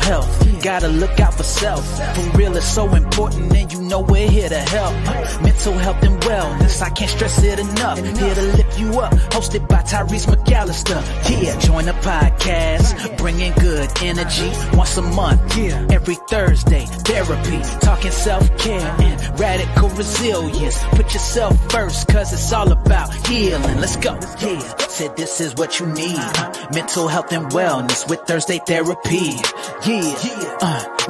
health. Gotta look out for self. For real, it's so important, and you know we're here to help. Mental health and wellness, I can't stress it enough. Here to lift you up, hosted by Tyreese McAllister. Yeah, join the podcast, bringing good energy once a month. Every Thursday, therapy, talking self-care and radical resilience. Put yourself first, cause it's all about healing. Let's go. Yeah, said this is what you need. Mental health and wellness with Thursday therapy.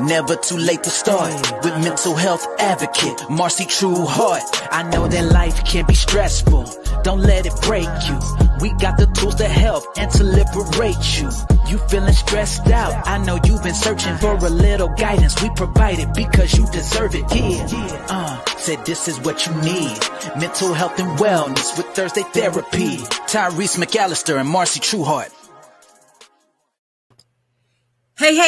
Never too late to start with mental health advocate Marcy Trueheart. I know that life can be stressful, don't let it break you. We got the tools to help and to liberate you. You feeling stressed out, I know you've been searching for a little guidance. We provide it because you deserve it. Said this is what you need. Mental health and wellness with Thursday therapy. Tyreese McAllister and Marcy Trueheart. Hey,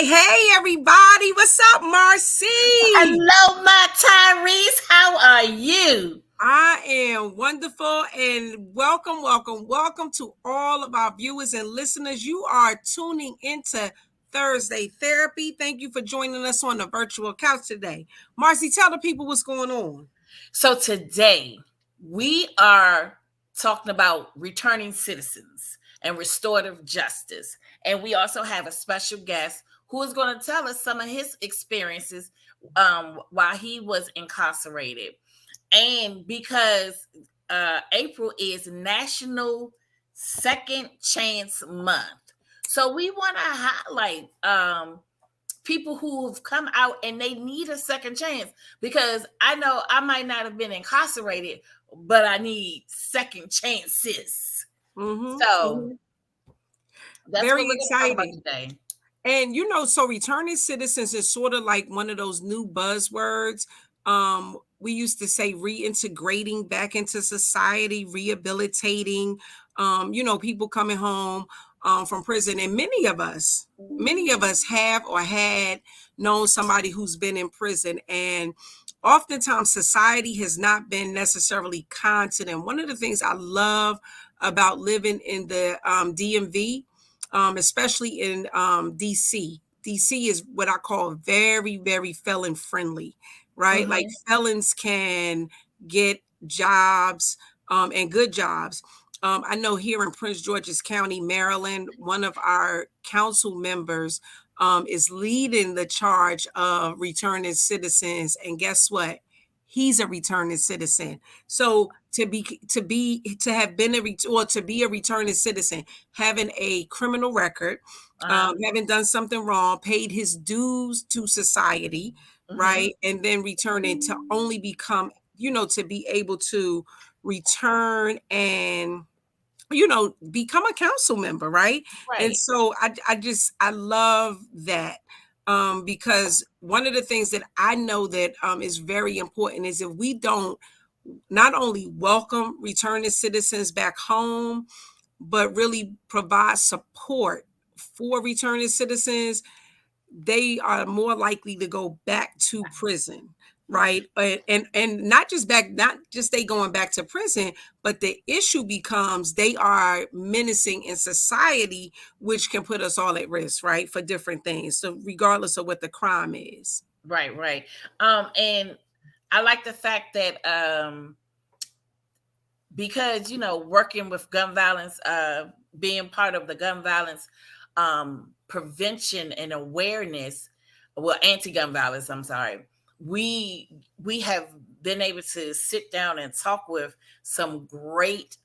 everybody. What's up, Marcy? Hello, my Tyreese. How are you? I am wonderful, and welcome to all of our viewers and listeners. You are tuning into Thursday Therapy. Thank you for joining us on the virtual couch today. Marcy, tell the people what's going on. So today we are talking about returning citizens and restorative justice. And we also have a special guest who is going to tell us some of his experiences while he was incarcerated. And because April is National Second Chance Month, so we want to highlight people who have come out and they need a second chance, because I know I might not have been incarcerated, but I need second chances. So that's very what we're exciting talk about today. And so returning citizens is sort of like one of those new buzzwords. We used to say reintegrating back into society, rehabilitating, people coming home from prison. And many of us have or had known somebody who's been in prison. And oftentimes society has not been necessarily kind to them. One of the things I love about living in the DMV, especially in DC. DC is what I call very, very felon friendly, right? Like felons can get jobs and good jobs. I know here in Prince George's County, Maryland, one of our council members is leading the charge of returning citizens. And guess what? He's a returning citizen. So to be a returning citizen, having a criminal record, having done something wrong, paid his dues to society, right, and then returning to only become, to be able to return and become a council member, right? And so I love that. Because one of the things that I know that is very important is if we don't not only welcome returning citizens back home, but really provide support for returning citizens, they are more likely to go back to prison. Right. And not just they going back to prison, but the issue becomes they are menacing in society, which can put us all at risk, right, for different things. So regardless of what the crime is. Right. And I like the fact that because, working with gun violence, being part of the gun violence prevention and awareness, anti-gun violence, I'm sorry. We have been able to sit down and talk with some great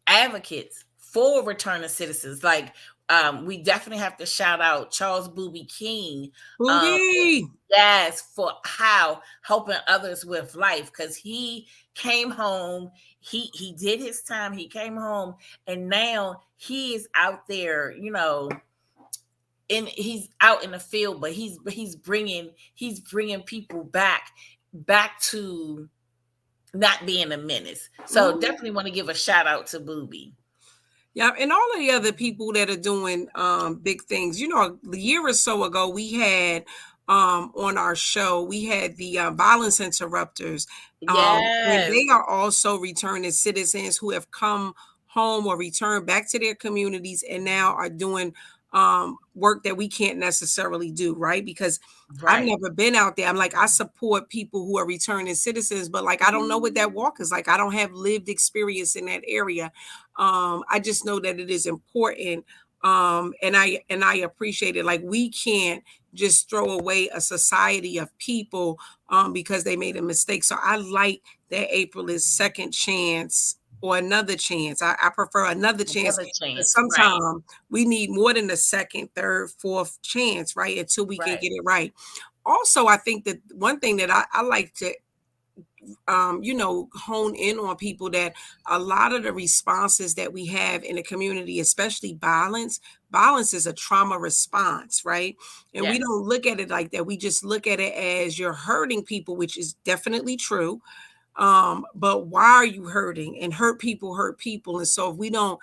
advocates for returning citizens. Like we definitely have to shout out Charles Booby King. Yes, for how helping others with life, because he came home, he did his time, he came home, and now he is out there, and he's out in the field, but he's bringing people back to not being a menace. So definitely want to give a shout out to Booby. Yeah, and all of the other people that are doing big things. A year or so ago, we had on our show, we had the violence interrupters. And they are also returning citizens who have come home or returned back to their communities and now are doing work that we can't necessarily do, right? Because I've Right. never been out there. I'm like, I support people who are returning citizens, but like, I don't know what that walk is like. I don't have lived experience in that area. I just know that it is important. And I appreciate it. Like, we can't just throw away a society of people because they made a mistake. So I like that April is second chance or another chance. I prefer another chance. Another But chance. Right. sometimes we need more than a second, third, fourth chance, right? Until we can Right. get it right. Also, I think that one thing that I like to hone in on people, that a lot of the responses that we have in the community, especially violence is a trauma response, right? And we Yes. don't look at it like that. We just look at it as you're hurting people, which is definitely true. But why are you hurting? And hurt people. And so if we don't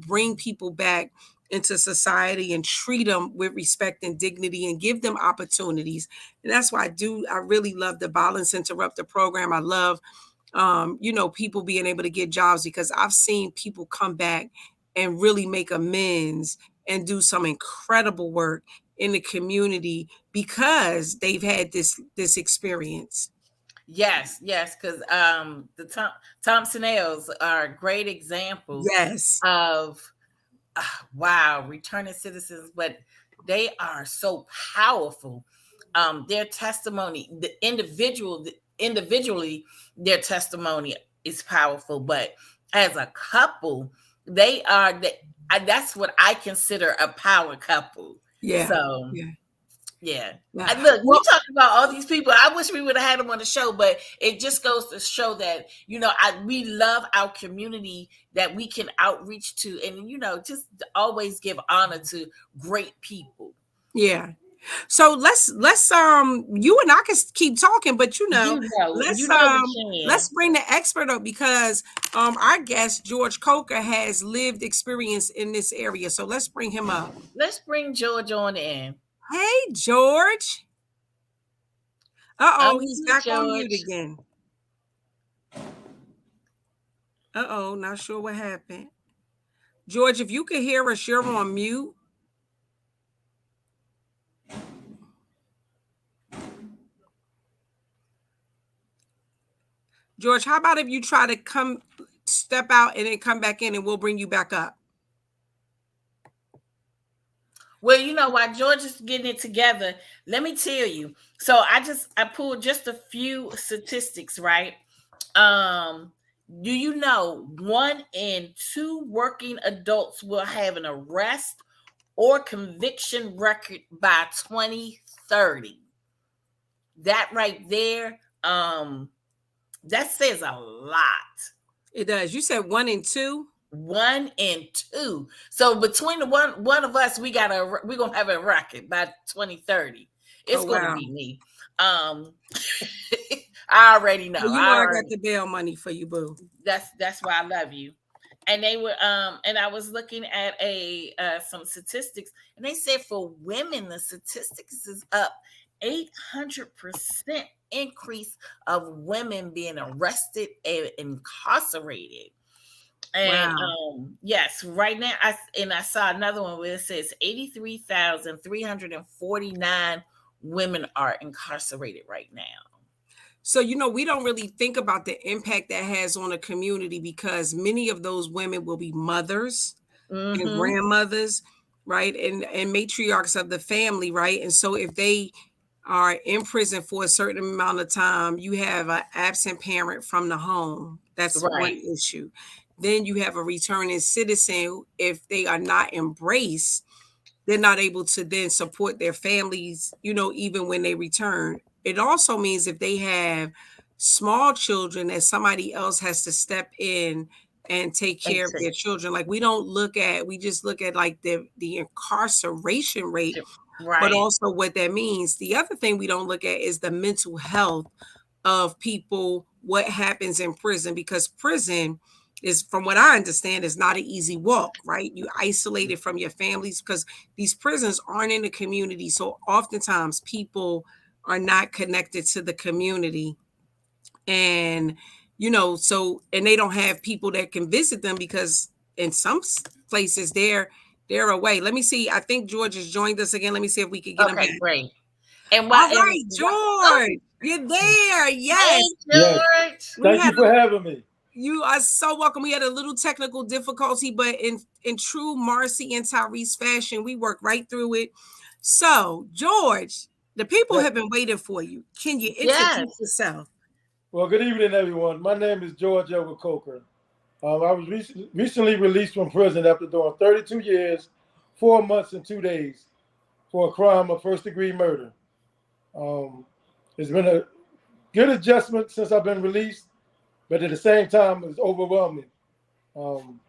bring people back into society and treat them with respect and dignity and give them opportunities. And that's why I really love the Violence Interrupter program. I love people being able to get jobs, because I've seen people come back and really make amends and do some incredible work in the community because they've had this experience. Yes, yes, because the Thompson Ales are a great example Yes. of wow, returning citizens, but they are so powerful. Their testimony, individually, their testimony is powerful, but as a couple, they are that's what I consider a power couple. Yeah. So Yeah. yeah. Yeah. And look, we Well, talked about all these people. I wish we would have had them on the show, but it just goes to show that, we love our community that we can outreach to, and, just always give honor to great people. yeah. So let's you and I can keep talking, but let's We let's can. bring the expert up, because our guest George Coker has lived experience in this area. So let's bring him up. Let's bring George on in. Hey, George. Uh-oh, he's Unmute back on mute George. again. Uh-oh, not sure what happened. George, if you can hear us, you're on mute. George, how about if you try to step out and then come back in, and we'll bring you back up. Well, while George is getting it together, let me tell you. So I pulled just a few statistics, right? Do you know 1 in 2 working adults will have an arrest or conviction record by 2030? That right there, that says a lot. It does. You said 1 in 2? 1 in 2. So between the one of us, we're gonna have a record by 2030. It's Oh, gonna wow. be me. I already know. Well, I got the bail money for you, boo. That's why I love you. And they were and I was looking at some statistics, and they said for women the statistics is up 800% increase of women being arrested and incarcerated. And Wow. yes, right now I saw another one where it says 83,349 women are incarcerated right now. So, we don't really think about the impact that has on a community, because many of those women will be mothers and Mm-hmm. grandmothers, right? And matriarchs of the family, right? And so if they are in prison for a certain amount of time, you have an absent parent from the home. That's one Right. issue. Then you have a returning citizen. If they are not embraced, they're not able to then support their families, even when they return. It also means if they have small children, that somebody else has to step in and take care of their children. Like, we just look at like the incarceration rate, but Right. also what that means. The other thing we don't look at is the mental health of people, what happens in prison, because prison is, from what I understand, is not an easy walk, right? You isolated from your families, because these prisons aren't in the community. So oftentimes people are not connected to the community. And, and they don't have people that can visit them, because in some places They're away. Let me see. I think George has joined us again. Let me see if we can get him back. Okay, great. And All what? right, Oh, George, you're there. hey, Yes. Yes. George. We Thank you had for having me. You are so welcome. We had a little technical difficulty, but in true Marcy and Tyreese fashion, we worked right through it. So, George, the people Yes. have been waiting for you. Can you Yes. introduce yourself? Well, good evening, everyone. My name is George Edward Coker. I was recently released from prison after doing 32 years, 4 months, and 2 days for a crime of first-degree murder. It's been a good adjustment since I've been released, but at the same time, it's overwhelming. Um,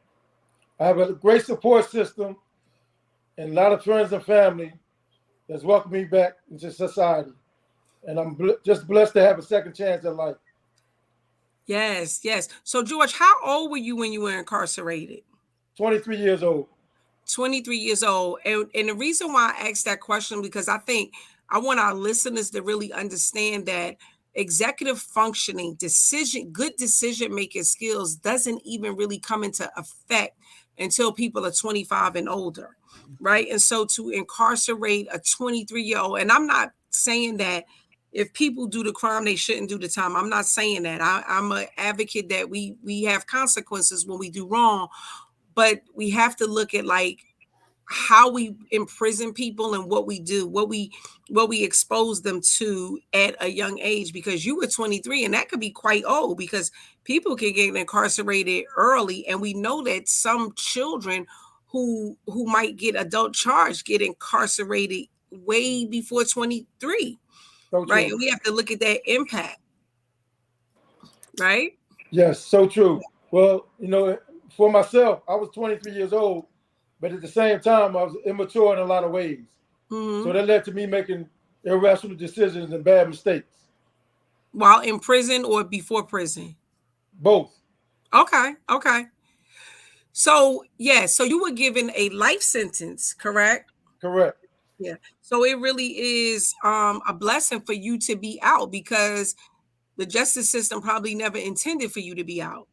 I have a great support system and a lot of friends and family that's welcomed me back into society. And I'm just blessed to have a second chance at life. Yes, yes. So, George, how old were you when you were incarcerated? 23 years old. 23 years old. And the reason why I asked that question, because I think I want our listeners to really understand that executive functioning, good decision making skills doesn't even really come into effect until people are 25 and older. Right. And so to incarcerate a 23-year-old, and I'm not saying that if people do the crime, they shouldn't do the time. I'm not saying that. I'm an advocate that we have consequences when we do wrong, but we have to look at like how we imprison people and what we do, what we expose them to at a young age, because you were 23 and that could be quite old, because people can get incarcerated early, and we know that some children who might get adult charge get incarcerated way before 23, So right? true. And we have to look at that impact, right? Yes, so true. Well, for myself, I was 23 years old, but at the same time, I was immature in a lot of ways. So that led to me making irrational decisions and bad mistakes. While in prison or before prison? Both. Okay. So, yeah, so you were given a life sentence, correct? Correct. Yeah. So it really is a blessing for you to be out, because the justice system probably never intended for you to be out.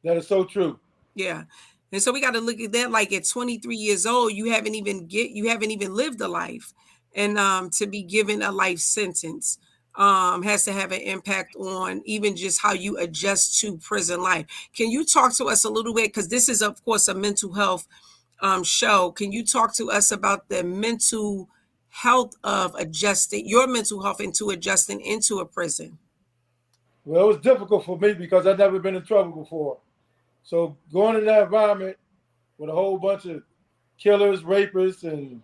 That is so true. Yeah. And so we got to look at that, like at 23 years old, you haven't even lived a life. And to be given a life sentence has to have an impact on even just how you adjust to prison life. Can you talk to us a little bit? Because this is, of course, a mental health show. Can you talk to us about the mental health of your mental health into adjusting into a prison? Well, it was difficult for me because I'd never been in trouble before. So going in that environment with a whole bunch of killers, rapists, and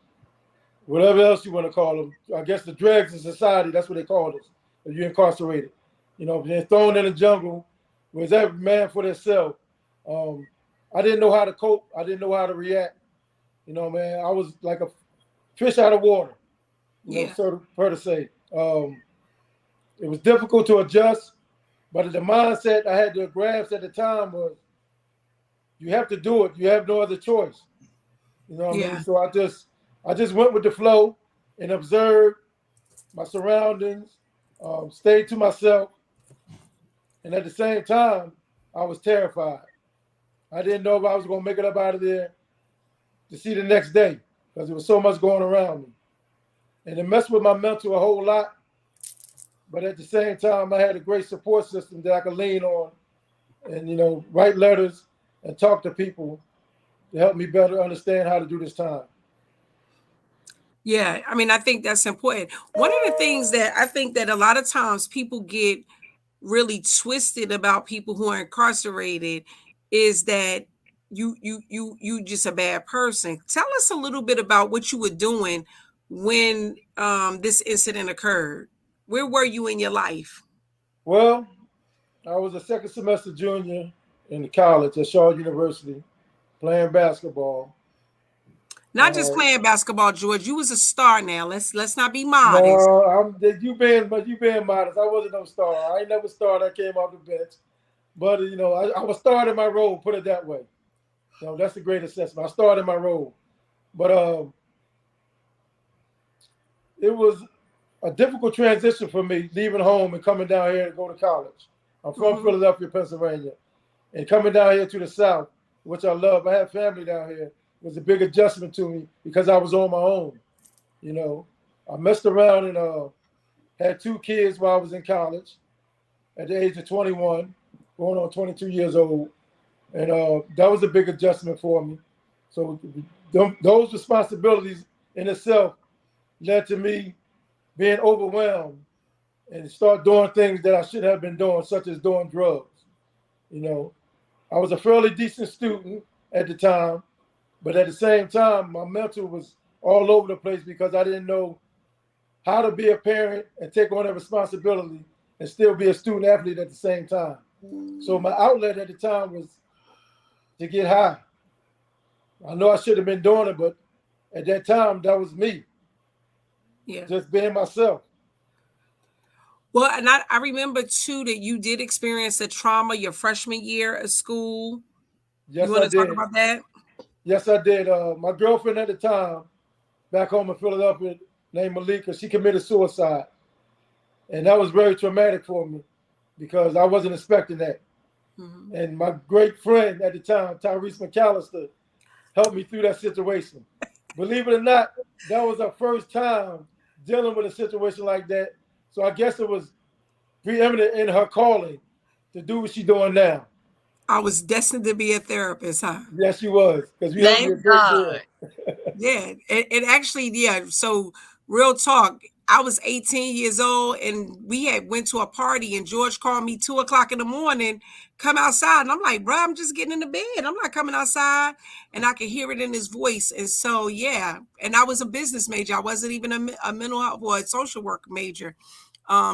whatever else you want to call them, I guess the dregs of society, that's what they call us, if you're incarcerated. Being thrown in the jungle with every man for themselves. I didn't know how to cope. I didn't know how to react. Man, I was like a fish out of water, so per to say. It was difficult to adjust, but the mindset I had to grasp at the time was, you have to do it. You have no other choice. You know what I mean? So I just went with the flow and observed my surroundings, stayed to myself. And at the same time, I was terrified. I didn't know if I was going to make it up out of there to see the next day, because there was so much going around me. And it messed with my mental a whole lot. But at the same time, I had a great support system that I could lean on and, write letters and talk to people to help me better understand how to do this time. Yeah, I mean, I think that's important. One of the things that I think that a lot of times people get really twisted about people who are incarcerated is that you just a bad person. Tell us a little bit about what you were doing when this incident occurred. Where were you in your life? Well, I was a second semester junior in college at Shaw University, playing basketball. Not just playing basketball, George. You was a star. Now let's not be modest. No, you being modest. I wasn't no star. I ain't never started. I came off the bench, but I was starting my role. Put it that way. That's a great assessment. I started my role, but it was a difficult transition for me, leaving home and coming down here to go to college. I'm from Philadelphia, Pennsylvania, and coming down here to the South, which I love. I have family down here, was a big adjustment to me because I was on my own. You know, I messed around and had 2 kids while I was in college at the age of 21, going on 22 years old. And that was a big adjustment for me. So those responsibilities in itself led to me being overwhelmed and start doing things that I should have been doing, such as doing drugs. You know, I was a fairly decent student at the time, but at the same time, my mental was all over the place because I didn't know how to be a parent and take on that responsibility and still be a student athlete at the same time. So my outlet at the time was to get high. I know I should have been doing it, but at that time, that was me. Yeah. Just being myself. Well, and I remember too that you did experience a trauma your freshman year of school. Yes, You want I to talk did. about that? Yes, I did. My girlfriend at the time, back home in Philadelphia, named Malika, she committed suicide. And that was very traumatic for me because I wasn't expecting that. Mm-hmm. And my great friend at the time, Tyreese McAllister, helped me through that situation. Believe it or not, that was our first time dealing with a situation like that. So I guess it was preeminent in her calling to do what she's doing now. I was destined to be a therapist, huh? Yes, she was, because we helped me a great deal. Yeah, it actually, yeah. So real talk, I was 18 years old and we had went to a party and George called me 2:00 in the morning, come outside. And I'm like, bro, I'm just getting into bed. I'm not coming outside. And I could hear it in his voice. And so, yeah. And I was a business major. I wasn't even a mental health or a social work major.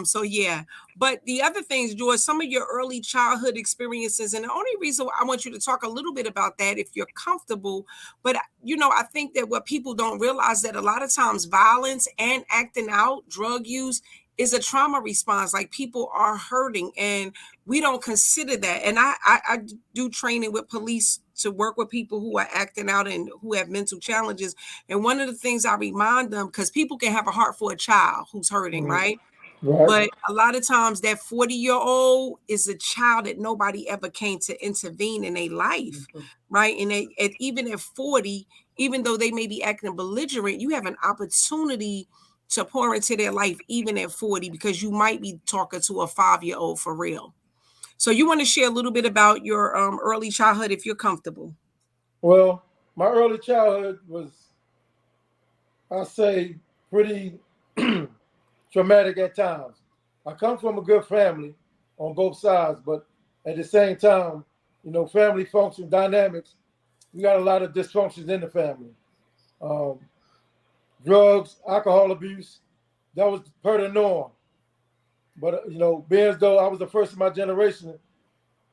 So yeah, but the other things, George, some of your early childhood experiences, and the only reason I want you to talk a little bit about that, if you're comfortable, but you know, I think that what people don't realize that a lot of times violence and acting out, drug use is a trauma response. Like people are hurting and we don't consider that. And I do training with police to work with people who are acting out and who have mental challenges. And one of the things I remind them, because people can have a heart for a child who's hurting, right? Right. But a lot of times that 40-year-old is a child that nobody ever came to intervene in their life, right? And even at 40, even though they may be acting belligerent, you have an opportunity to pour into their life even at 40 because you might be talking to a 5-year-old for real. So you want to share a little bit about your early childhood if you're comfortable? Well, my early childhood was, I say, pretty traumatic at times. I come from a good family on both sides, but at the same time, you know, family function dynamics, we got a lot of dysfunctions in the family. Drugs, alcohol abuse, that was per the norm. But, you know, being as though I was the first in my generation,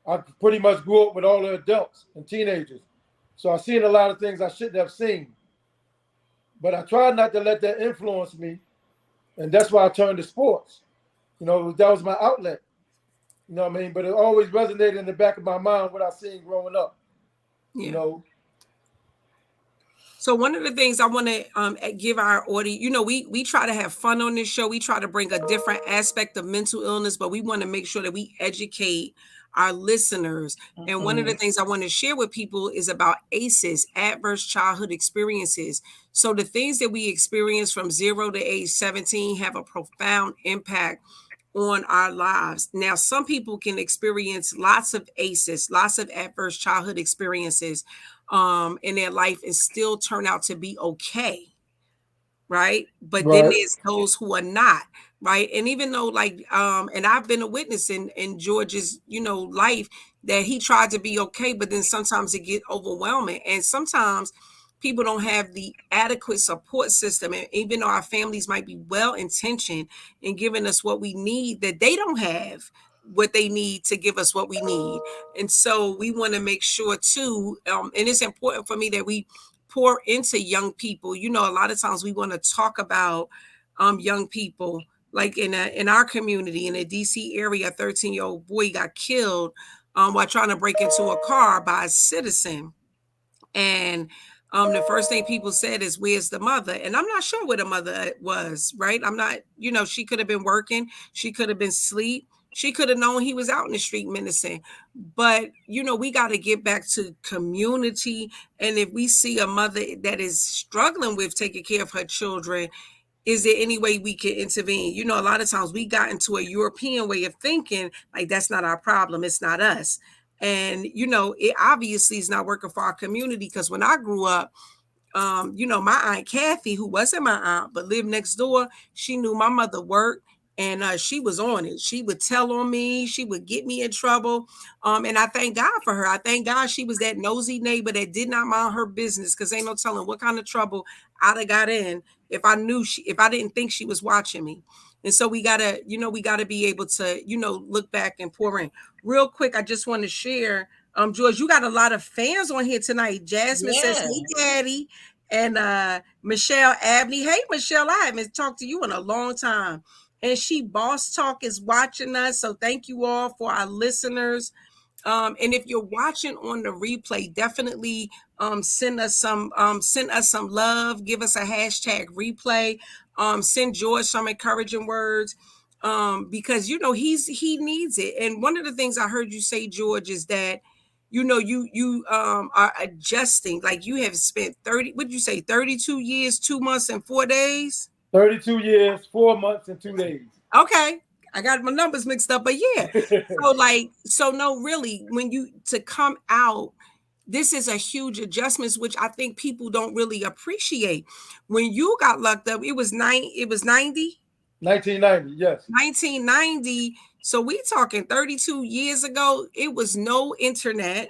I pretty much grew up with all the adults and teenagers. So I've seen a lot of things I shouldn't have seen. But I tried not to let that influence me. And that's why I turned to sports. You know, that was my outlet. You know what I mean? But it always resonated in the back of my mind what I seen growing up. Yeah. You know. So one of the things I want to give our audience, you know, we try to have fun on this show. We try to bring a different aspect of mental illness, but we want to make sure that we educate our listeners. Mm-hmm. And one of the things I want to share with people is about ACEs, adverse childhood experiences. So the things that we experience from 0 to age 17 have a profound impact on our lives. Now, some people can experience lots of ACEs, lots of adverse childhood experiences in their life and still turn out to be okay. Right. But then there's those who are not. Right. And even though and I've been a witness in George's, you know, life that he tried to be okay, but then sometimes it get overwhelming. And sometimes people don't have the adequate support system. And even though our families might be well-intentioned in giving us what we need, that they don't have what they need to give us what we need. And so we want to make sure too, and it's important for me that we pour into young people. You know, a lot of times we want to talk about young people, like in our community in the DC area, a 13-year-old boy got killed while trying to break into a car by a citizen. And the first thing people said is, where's the mother? And I'm not sure where the mother was, right? I'm not, you know, she could have been working. She could have been asleep. She could have known he was out in the street menacing. But, we got to get back to community. And if we see a mother that is struggling with taking care of her children, is there any way we can intervene? A lot of times we got into a European way of thinking, like that's not our problem. It's not us. And, it obviously is not working for our community, because when I grew up, my Aunt Kathy, who wasn't my aunt, but lived next door, she knew my mother worked, and she was on it. She would tell on me. She would get me in trouble. And I thank God for her. I thank God she was that nosy neighbor that did not mind her business, because ain't no telling what kind of trouble I'd have got in if I didn't think she was watching me. And so we gotta be able to, look back and pour in. Real quick, I just want to share. George, you got a lot of fans on here tonight. Jasmine says, "Hey, Daddy," and Michelle Abney. Hey, Michelle, I haven't talked to you in a long time. And Boss Talk is watching us. So thank you all for our listeners. And if you're watching on the replay, definitely send us some love. Give us a hashtag replay. Send George some encouraging words. Because he needs it. And one of the things I heard you say, George, is that you are adjusting. Like, you have spent 32 years, 2 months and 4 days. 32 years, 4 months and 2 days. Okay. I got my numbers mixed up, but yeah. So no, really, to come out, this is a huge adjustment, which I think people don't really appreciate. When you got locked up, it was 90. 1990, yes. 1990. So we talking 32 years ago. It was no internet.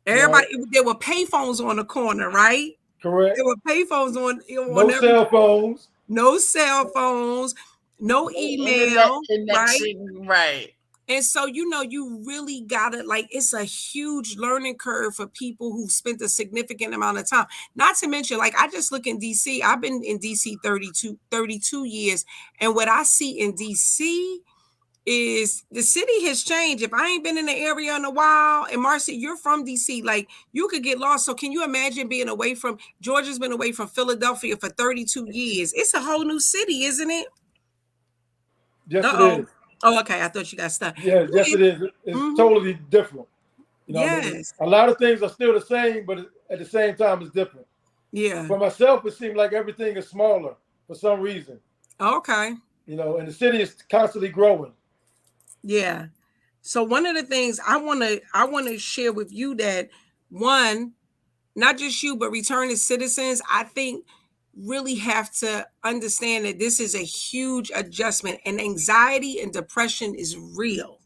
Everybody, there were payphones on the corner, right? Correct. There were payphones on cell phones. No cell phones, no email, right? And so, you really gotta, it's a huge learning curve for people who've spent a significant amount of time. Not to mention, I just look in DC. I've been in DC 32 years. And what I see in DC is the city has changed. If I ain't been in the area in a while, and Marcy, you're from DC, you could get lost. So can you imagine being away from, Georgia's been away from Philadelphia for 32 years. It's a whole new city, isn't it? Yes, it is. Oh, okay. I thought you got stuck. Yes, it is. It's totally different. Yes. A lot of things are still the same, but at the same time, it's different. Yeah. For myself, it seems like everything is smaller for some reason. Okay. And the city is constantly growing. Yeah. So one of the things I want to share with you, that one, not just you, but returning citizens, I think really have to understand that this is a huge adjustment, and anxiety and depression is real.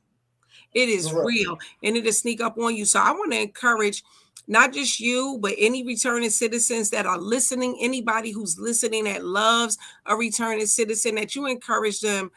It is real, and it'll sneak up on you. So I want to encourage not just you, but any returning citizens that are listening, anybody who's listening that loves a returning citizen, that you encourage them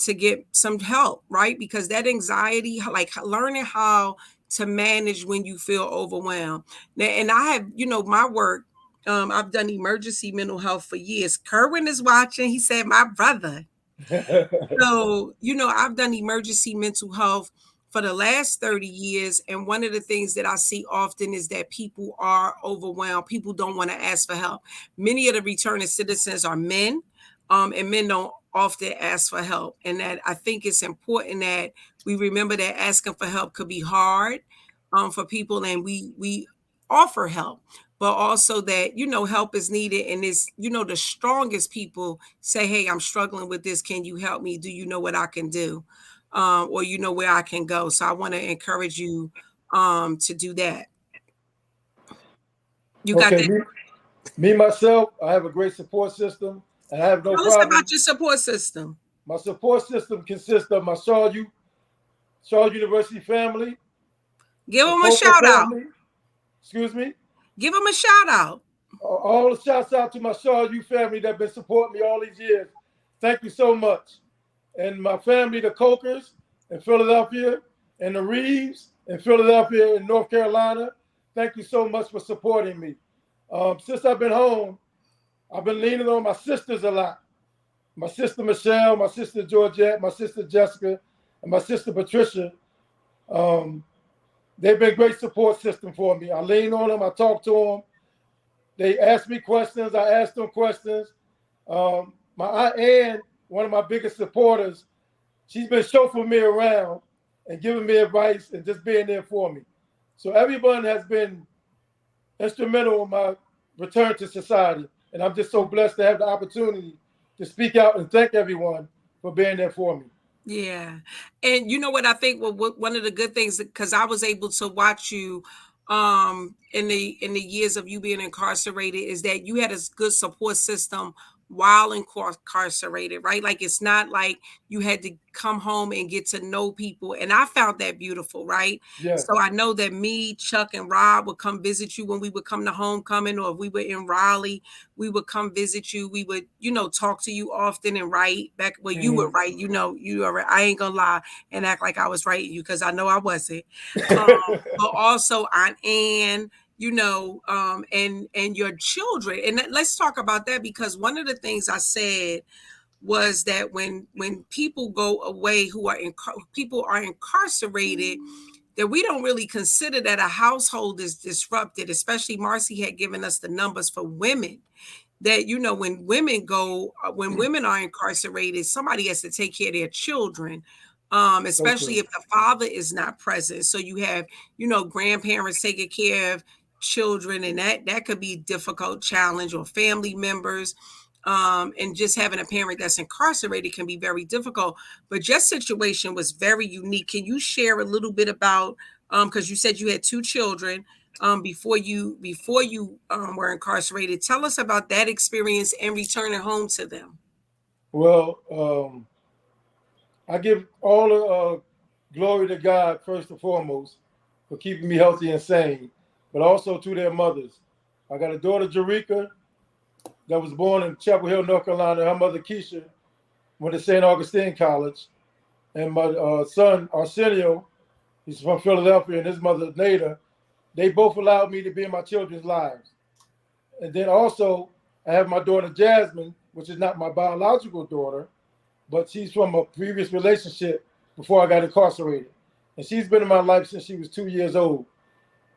to get some help, right? Because that anxiety, learning how to manage when you feel overwhelmed. Now, and I have, my work, I've done emergency mental health for years. Kerwin is watching. He said, my brother. So, I've done emergency mental health for the last 30 years. And one of the things that I see often is that people are overwhelmed. People don't want to ask for help. Many of the returning citizens are men, and men don't often ask for help. And that I think it's important that we remember that asking for help could be hard for people, and we offer help, but also that, help is needed. And it's, the strongest people say, hey, I'm struggling with this. Can you help me? Do you know what I can do? Or where I can go. So I want to encourage you to do that. You got that? Me, myself, I have a great support system, and I have no problem. Tell us about your support system. My support system consists of my Shaw University family. Give them a shout out. Excuse me? Give them a shout out. All the shouts out to my Shaw U family that have been supporting me all these years. Thank you so much. And my family, the Cokers in Philadelphia, and the Reeves in Philadelphia and North Carolina, thank you so much for supporting me. Since I've been home, I've been leaning on my sisters a lot. My sister Michelle, my sister Georgette, my sister Jessica, and my sister Patricia. They've been a great support system for me. I lean on them. I talk to them. They ask me questions. I ask them questions. My Aunt Ann, one of my biggest supporters, she's been chauffeuring me around and giving me advice and just being there for me. So everyone has been instrumental in my return to society. And I'm just so blessed to have the opportunity to speak out and thank everyone for being there for me. Yeah. And you know what I think one of the good things, because I was able to watch you in the years of you being incarcerated, is that you had a good support system while incarcerated, right? Like it's not like you had to come home and get to know people. And I found that beautiful, right? Yes. So I know that me, Chuck, and Rob would come visit you when we would come to homecoming, or if we were in Raleigh, we would come visit you. We would, talk to you often and write back. Well, you would write, you are. I ain't gonna lie and act like I was writing you, because I know I wasn't. But also Aunt Ann, and your children. And let's talk about that, because one of the things I said was that when people go away people are incarcerated, that we don't really consider that a household is disrupted. Especially Marcy had given us the numbers for women, that when women are incarcerated, somebody has to take care of their children, especially if the father is not present. So you have grandparents taking care of children, and that could be a difficult challenge, or family members, and just having a parent that's incarcerated can be very difficult. But your situation was very unique. Can you share a little bit about, because you said you had 2 children before you were incarcerated? Tell us about that experience and returning home to them. Well, I give all the glory to God first and foremost for keeping me healthy and sane, but also to their mothers. I got a daughter, Jerika, that was born in Chapel Hill, North Carolina. Her mother, Keisha, went to St. Augustine College. And my son, Arsenio, he's from Philadelphia, and his mother, Nada, they both allowed me to be in my children's lives. And then also, I have my daughter, Jasmine, which is not my biological daughter, but she's from a previous relationship before I got incarcerated. And she's been in my life since she was 2 years old.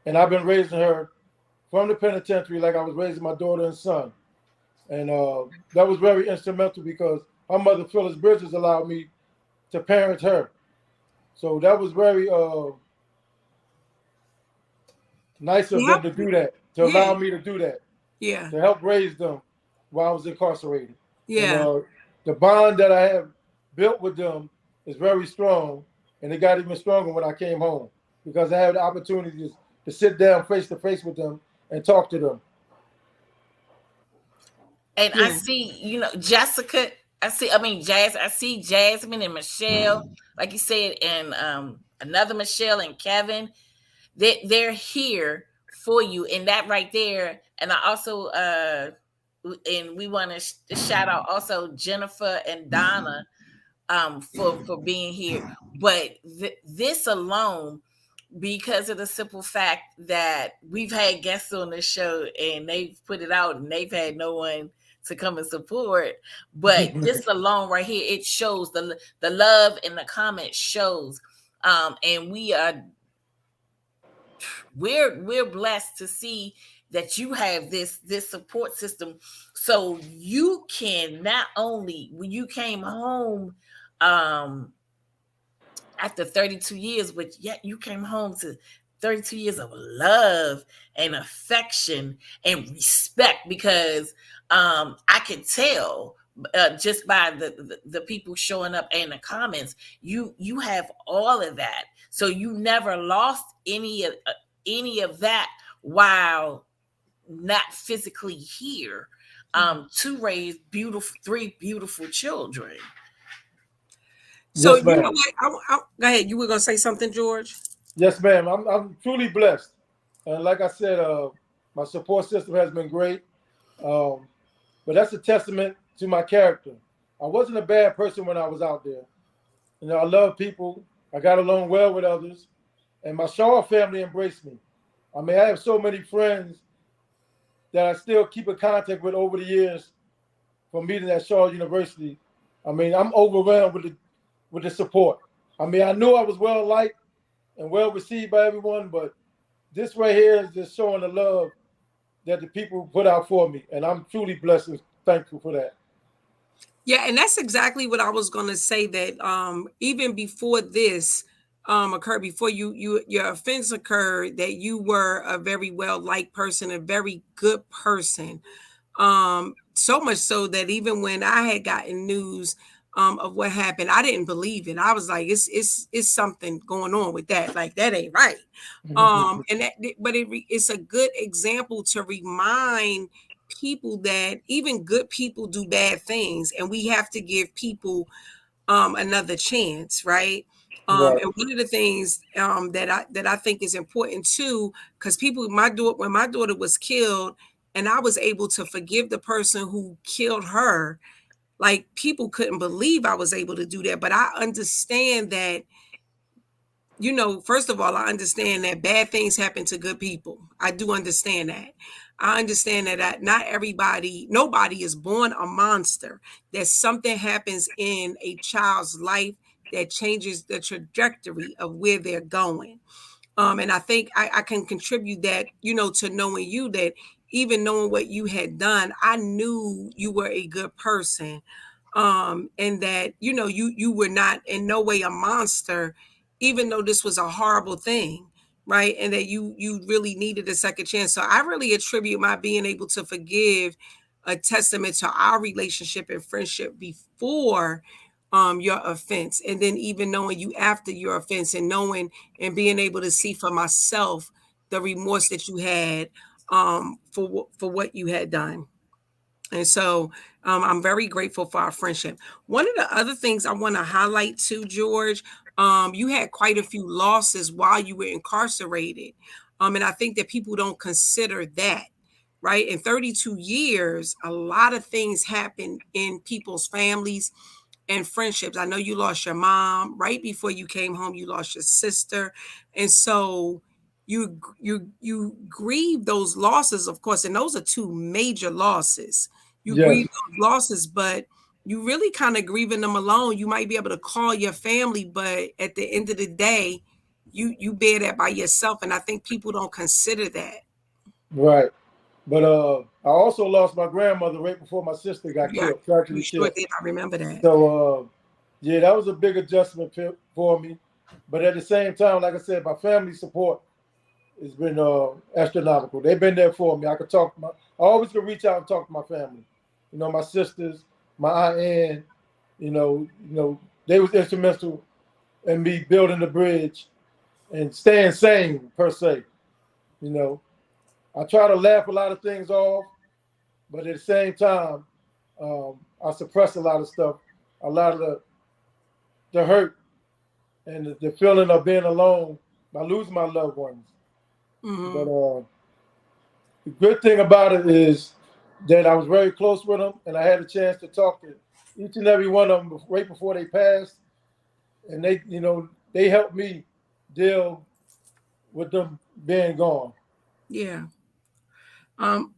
And I've been raising her from the penitentiary like I was raising my daughter and son. And that was very instrumental, because her mother, Phyllis Bridges, allowed me to parent her. So that was very nice of them to do that, to allow me to do that. Yeah. To help raise them while I was incarcerated. Yeah. And, the bond that I have built with them is very strong, and it got even stronger when I came home, because I had the opportunity to sit down face to face with them and talk to them. And I see, Jessica, I see Jasmine and Michelle, like you said, and another Michelle and Kevin. They're here for you, and that right there. And I also and we want to shout out also Jennifer and Donna for being here. But this alone, because of the simple fact that we've had guests on the show and they've put it out and they've had no one to come and support. But this alone right here, it shows the love in the comments shows. And we're blessed to see that you have this support system, so you can not only, when you came home after 32 years, but yet you came home to 32 years of love and affection and respect, because I can tell just by the people showing up and the comments, you have all of that, so you never lost any of that while not physically here to raise 3 beautiful children. So yes, ma'am. know what? Go ahead. You were gonna say something, George? Yes, ma'am. I'm truly blessed, and like I said, my support system has been great. But that's a testament to my character. I wasn't a bad person when I was out there. I love people. I got along well with others, and my Shaw family embraced me. I mean, I have so many friends that I still keep in contact with over the years from meeting at Shaw University. I mean, I'm overwhelmed with the support. I mean, I knew I was well liked and well received by everyone, but this right here is just showing the love that the people put out for me, and I'm truly blessed and thankful for that. Yeah, and that's exactly what I was going to say, that even before this occurred, before your offense occurred, that you were a very well liked person, a very good person. So much so that even when I had gotten news of what happened, I didn't believe it. I was like, it's something going on with that. Like, that ain't right. And that, but it's a good example to remind people that even good people do bad things, and we have to give people another chance, right? Right. And one of the things that I think is important too, because people, when my daughter was killed, and I was able to forgive the person who killed her, like, people couldn't believe I was able to do that. But I understand that, first of all, I understand that bad things happen to good people. I do understand that. I understand that not nobody is born a monster, that something happens in a child's life that changes the trajectory of where they're going. And I think I can contribute that, to knowing you, that even knowing what you had done, I knew you were a good person. And that, you were not in no way a monster, even though this was a horrible thing, right? And that you really needed a second chance. So I really attribute my being able to forgive a testament to our relationship and friendship before your offense, and then even knowing you after your offense, and knowing and being able to see for myself the remorse that you had for what you had done. And so I'm very grateful for our friendship. One of the other things I want to highlight too, George, you had quite a few losses while you were incarcerated. And I think that people don't consider that, right? In 32 years, a lot of things happen in people's families and friendships. I know you lost your mom right before you came home. You lost your sister, and so you grieve those losses, of course, and those are two major losses. You Yes. grieve those losses, but you really kind of grieving them alone. You might be able to call your family, but at the end of the day, you bear that by yourself, and I think people don't consider that. Right. But I also lost my grandmother right before my sister got Yeah, killed, you tragically sure killed. did. I remember that. So yeah, that was a big adjustment for me. But at the same time, like I said, my family support has been astronomical. They've been there for me. I always could reach out and talk to my family. My sisters, my aunt Ann, they was instrumental in me building the bridge and staying sane per se. You know, I try to laugh a lot of things off, but at the same time, I suppress a lot of stuff, a lot of the hurt and the feeling of being alone by losing my loved ones. But Hmm. the good thing about it is that I was very close with them, and I had a chance to talk to each and every one of them right before they passed, and they helped me deal with them being gone. Yeah. Um,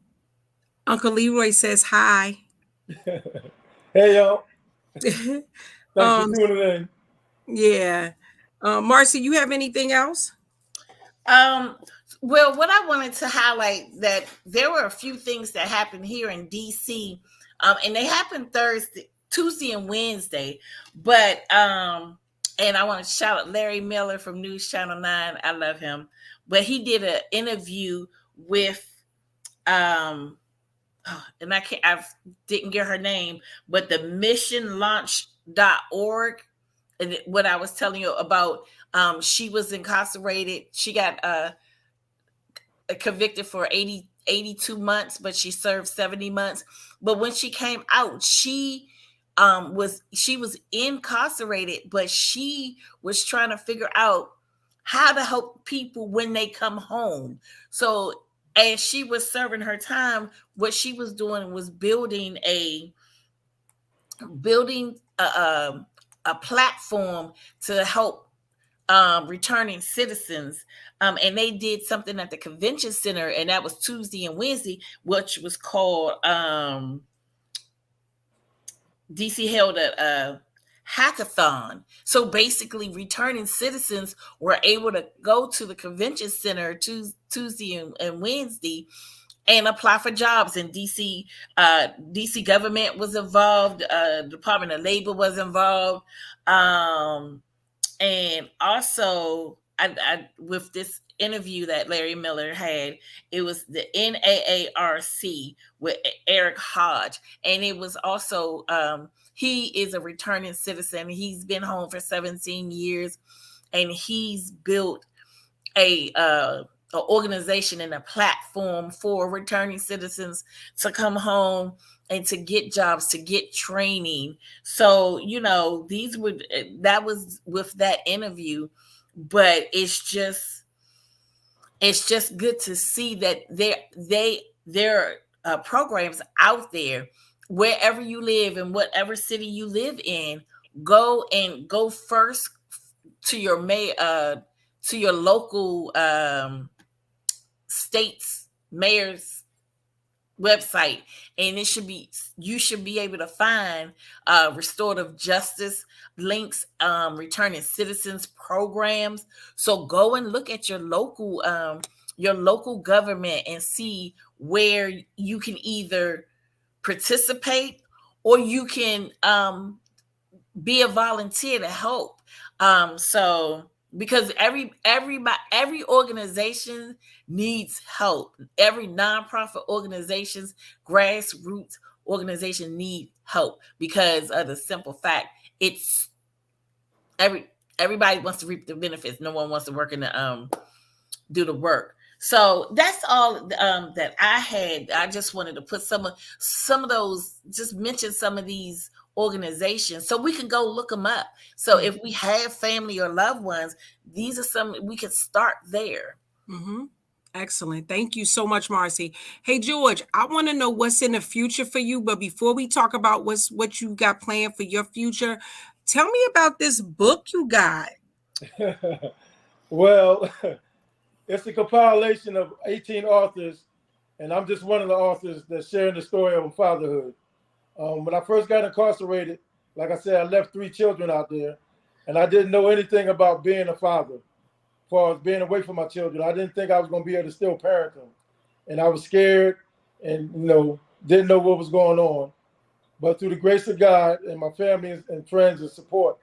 Uncle Leroy says hi. Hey y'all, thanks for um, tuning in. yeah. Marcy, you have anything else? Um, well, what I wanted to highlight, that there were a few things that happened here in DC, and they happened Tuesday, and Wednesday. But and I want to shout out Larry Miller from News Channel 9. I love him, but he did an interview with and I didn't get her name, but the missionlaunch.org. And what I was telling you about, she was incarcerated. She got convicted for 82 months, but she served 70 months. But when she came out, she was incarcerated, but she was trying to figure out how to help people when they come home. So as she was serving her time, what she was doing was building a platform to help returning citizens. And they did something at the convention center, and that was Tuesday and Wednesday, which was called DC held a hackathon. So basically, returning citizens were able to go to the convention center Tuesday and Wednesday and apply for jobs. In DC, DC government was involved. Department of Labor was involved. And also, with this interview that Larry Miller had, it was the NAARC with Eric Hodge, and it was also he is a returning citizen. He's been home for 17 years, and he's built a organization and a platform for returning citizens to come home and to get jobs, to get training. So, that was with that interview, but it's just good to see that there are programs out there wherever you live, in whatever city you live in. Go first to your local state's mayor's website, and you should be able to find restorative justice links, returning citizens programs. So go and look at your local government and see where you can either participate or you can be a volunteer to help. So because every organization needs help. Every nonprofit organization's grassroots organization need help, because of the simple fact it's everybody wants to reap the benefits. No one wants to work in the do the work. So that's all that I had. I just wanted to put some of those, just mention some of these organizations so we can go look them up. So if we have family or loved ones, these are some we can start there. Mm-hmm. Excellent. Thank you so much, Marcy. Hey, George, I want to know what's in the future for you. But before we talk about what you got planned for your future, tell me about this book you got. Well, it's a compilation of 18 authors, and I'm just one of the authors that's sharing the story of fatherhood. When I first got incarcerated, like I said, I left 3 children out there, and I didn't know anything about being a father. As far as being away from my children, I didn't think I was going to be able to still parent them, and I was scared, and didn't know what was going on. But through the grace of God and my family and friends and support,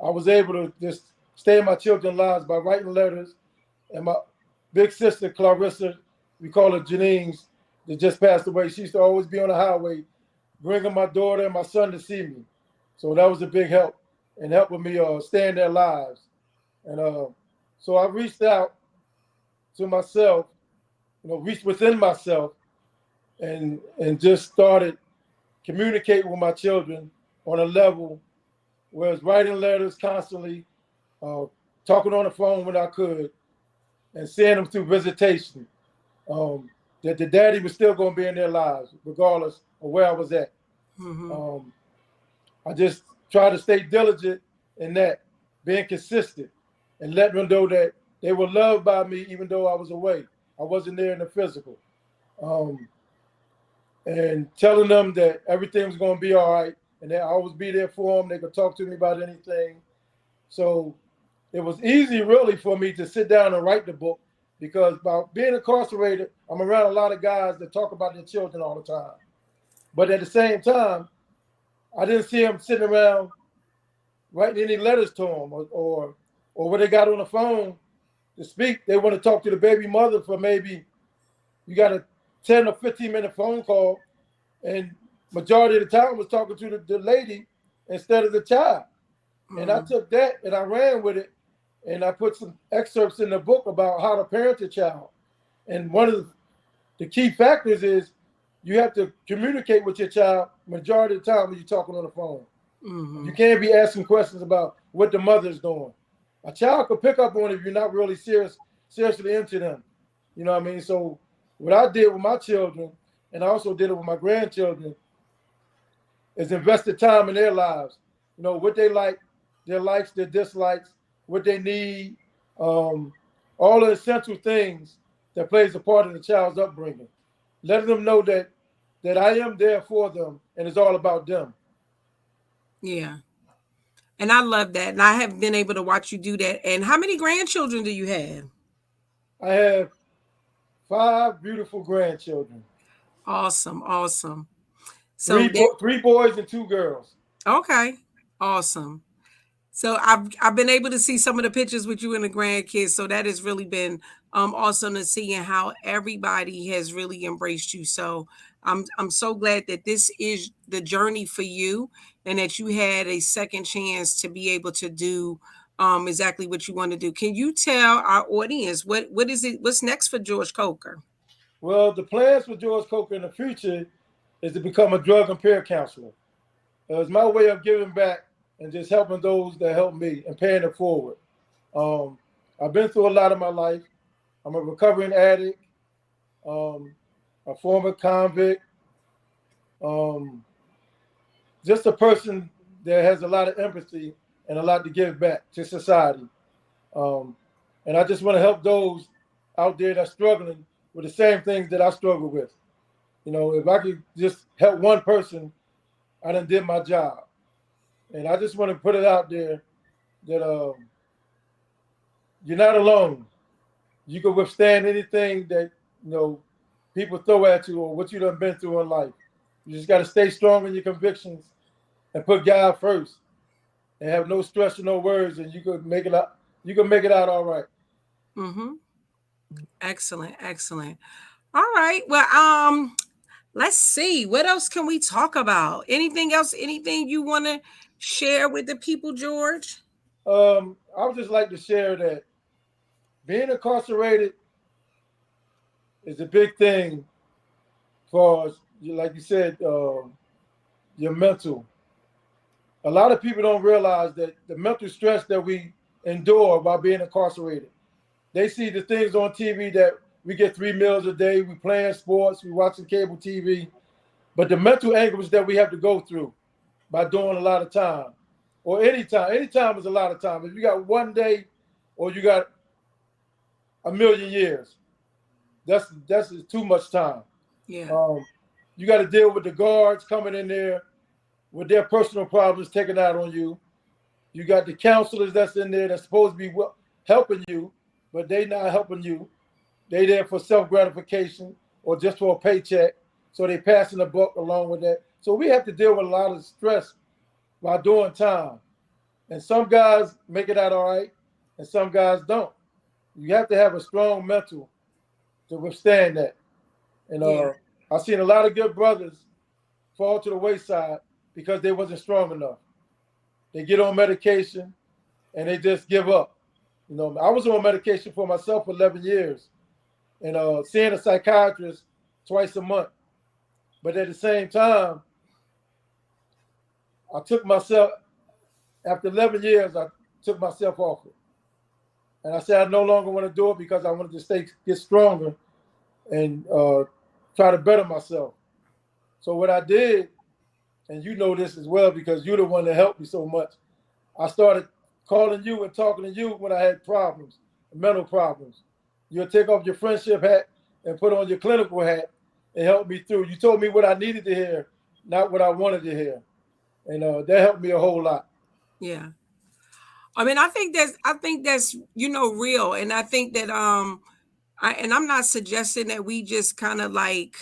I was able to just stay in my children's lives by writing letters. And my big sister, Clarissa, we call her Janine's, that just passed away. She used to always be on the highway, bringing my daughter and my son to see me. So that was a big help and helping me stay in their lives. And so I reached out to myself, reached within myself and just started communicating with my children on a level where I was writing letters constantly, talking on the phone when I could, and seeing them through visitation. That the daddy was still going to be in their lives, regardless of where I was at. Mm-hmm. I just try to stay diligent in that, being consistent, and letting them know that they were loved by me even though I was away. I wasn't there in the physical. And telling them that everything was going to be all right and that I always be there for them. They could talk to me about anything. So it was easy really for me to sit down and write the book, because by being incarcerated, I'm around a lot of guys that talk about their children all the time. But at the same time, I didn't see them sitting around writing any letters to them or when they got on the phone to speak, they want to talk to the baby mother for maybe you got a 10 or 15-minute phone call, and majority of the time was talking to the lady instead of the child. Mm-hmm. And I took that and I ran with it, and I put some excerpts in the book about how to parent a child. And one of the key factors is you have to communicate with your child majority of the time when you're talking on the phone. Mm-hmm. You can't be asking questions about what the mother's doing. A child could pick up on it if you're not really seriously into them. You know what I mean? So what I did with my children, and I also did it with my grandchildren, is invested time in their lives. What they like, their likes, their dislikes, what they need, all the essential things that plays a part in the child's upbringing. Letting them know that I am there for them and it's all about them. Yeah. And I love that. And I have been able to watch you do that. And how many grandchildren do you have? I have 5 beautiful grandchildren. Awesome, awesome. So Three boys and 2 girls. okay, awesome. So I've been able to see some of the pictures with you and the grandkids. So that has really been awesome to see, and how everybody has really embraced you. So I'm so glad that this is the journey for you, and that you had a second chance to be able to do exactly what you want to do. Can you tell our audience what is it? What's next for George Coker? Well, the plans for George Coker in the future is to become a drug and peer counselor. It's my way of giving back and just helping those that help me and paying it forward. Um, I've been through a lot of my life. I'm a recovering addict, a former convict, um, just a person that has a lot of empathy and a lot to give back to society. Um, and I just want to help those out there that's struggling with the same things that I struggle with. You know, if I could just help one person, I done did my job. And I just want to put it out there that you're not alone. You can withstand anything that people throw at you or what you done been through in life. You just got to stay strong in your convictions and put God first, and have no stress or no worries, and you can make it out. You can make it out all right. Mm-hmm. Excellent, excellent. All right. Well, let's see. What else can we talk about? Anything else? Anything you want to share with the people, George? I would just like to share that being incarcerated is a big thing for, like you said, your mental. A lot of people don't realize that the mental stress that we endure while being incarcerated. They see the things on TV that we get 3 meals a day, we playing sports, we watching cable TV, but the mental anguish that we have to go through by doing a lot of time, or any time is a lot of time. If you got one day, or you got a million years, that's too much time. Yeah. You got to deal with the guards coming in there with their personal problems taken out on you. You got the counselors that's in there that's supposed to be helping you, but they not helping you. They there for self gratification or just for a paycheck. So they passing the buck along with that. So we have to deal with a lot of stress while doing time. And some guys make it out all right, and some guys don't. You have to have a strong mental to withstand that. And Yeah. I've seen a lot of good brothers fall to the wayside because they wasn't strong enough. They get on medication and they just give up. I was on medication for myself for 11 years, and seeing a psychiatrist twice a month. But at the same time, I took myself, after 11 years, I took myself off it. And I said I no longer want to do it because I wanted to get stronger and try to better myself. So what I did, and you know this as well because you're the one that helped me so much, I started calling you and talking to you when I had problems, mental problems. You'll take off your friendship hat and put on your clinical hat and help me through. You told me what I needed to hear, not what I wanted to hear. And that helped me a whole lot. Yeah. I mean, I think that's real, and I think that I'm not suggesting that we just kind of like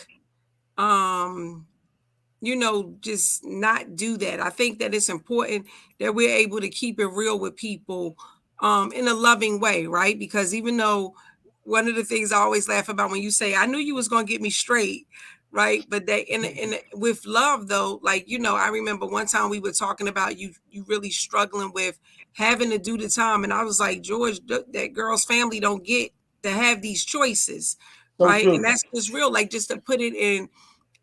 um just not do that. I think that it's important that we're able to keep it real with people in a loving way, right? Because even though one of the things I always laugh about when you say, I knew you was going to get me straight, right? But that with love though, like, I remember one time we were talking about you really struggling with having to do the time. And I was like, George, that girl's family don't get to have these choices, So right? And true. that's just real, like just to put it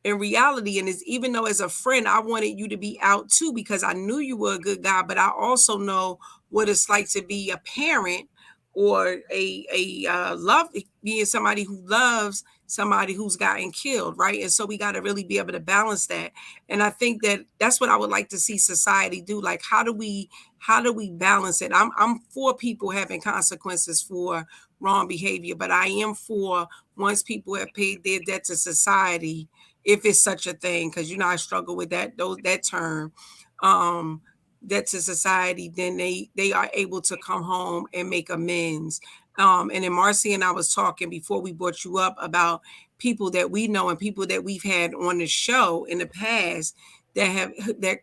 in reality. And it's even though as a friend I wanted you to be out too because I knew you were a good guy, but I also know what it's like to be a parent or a love, being somebody who loves somebody who's gotten killed, right? And so we got to really be able to balance that. And I think that that's what I would like to see society do. Like, how do we balance it? I'm for people having consequences for wrong behavior, but I am for, once people have paid their debt to society, if it's such a thing, because I struggle with that term. debt to society, then they are able to come home and make amends. And then Marcy and I was talking before we brought you up about people that we know and people that we've had on the show in the past that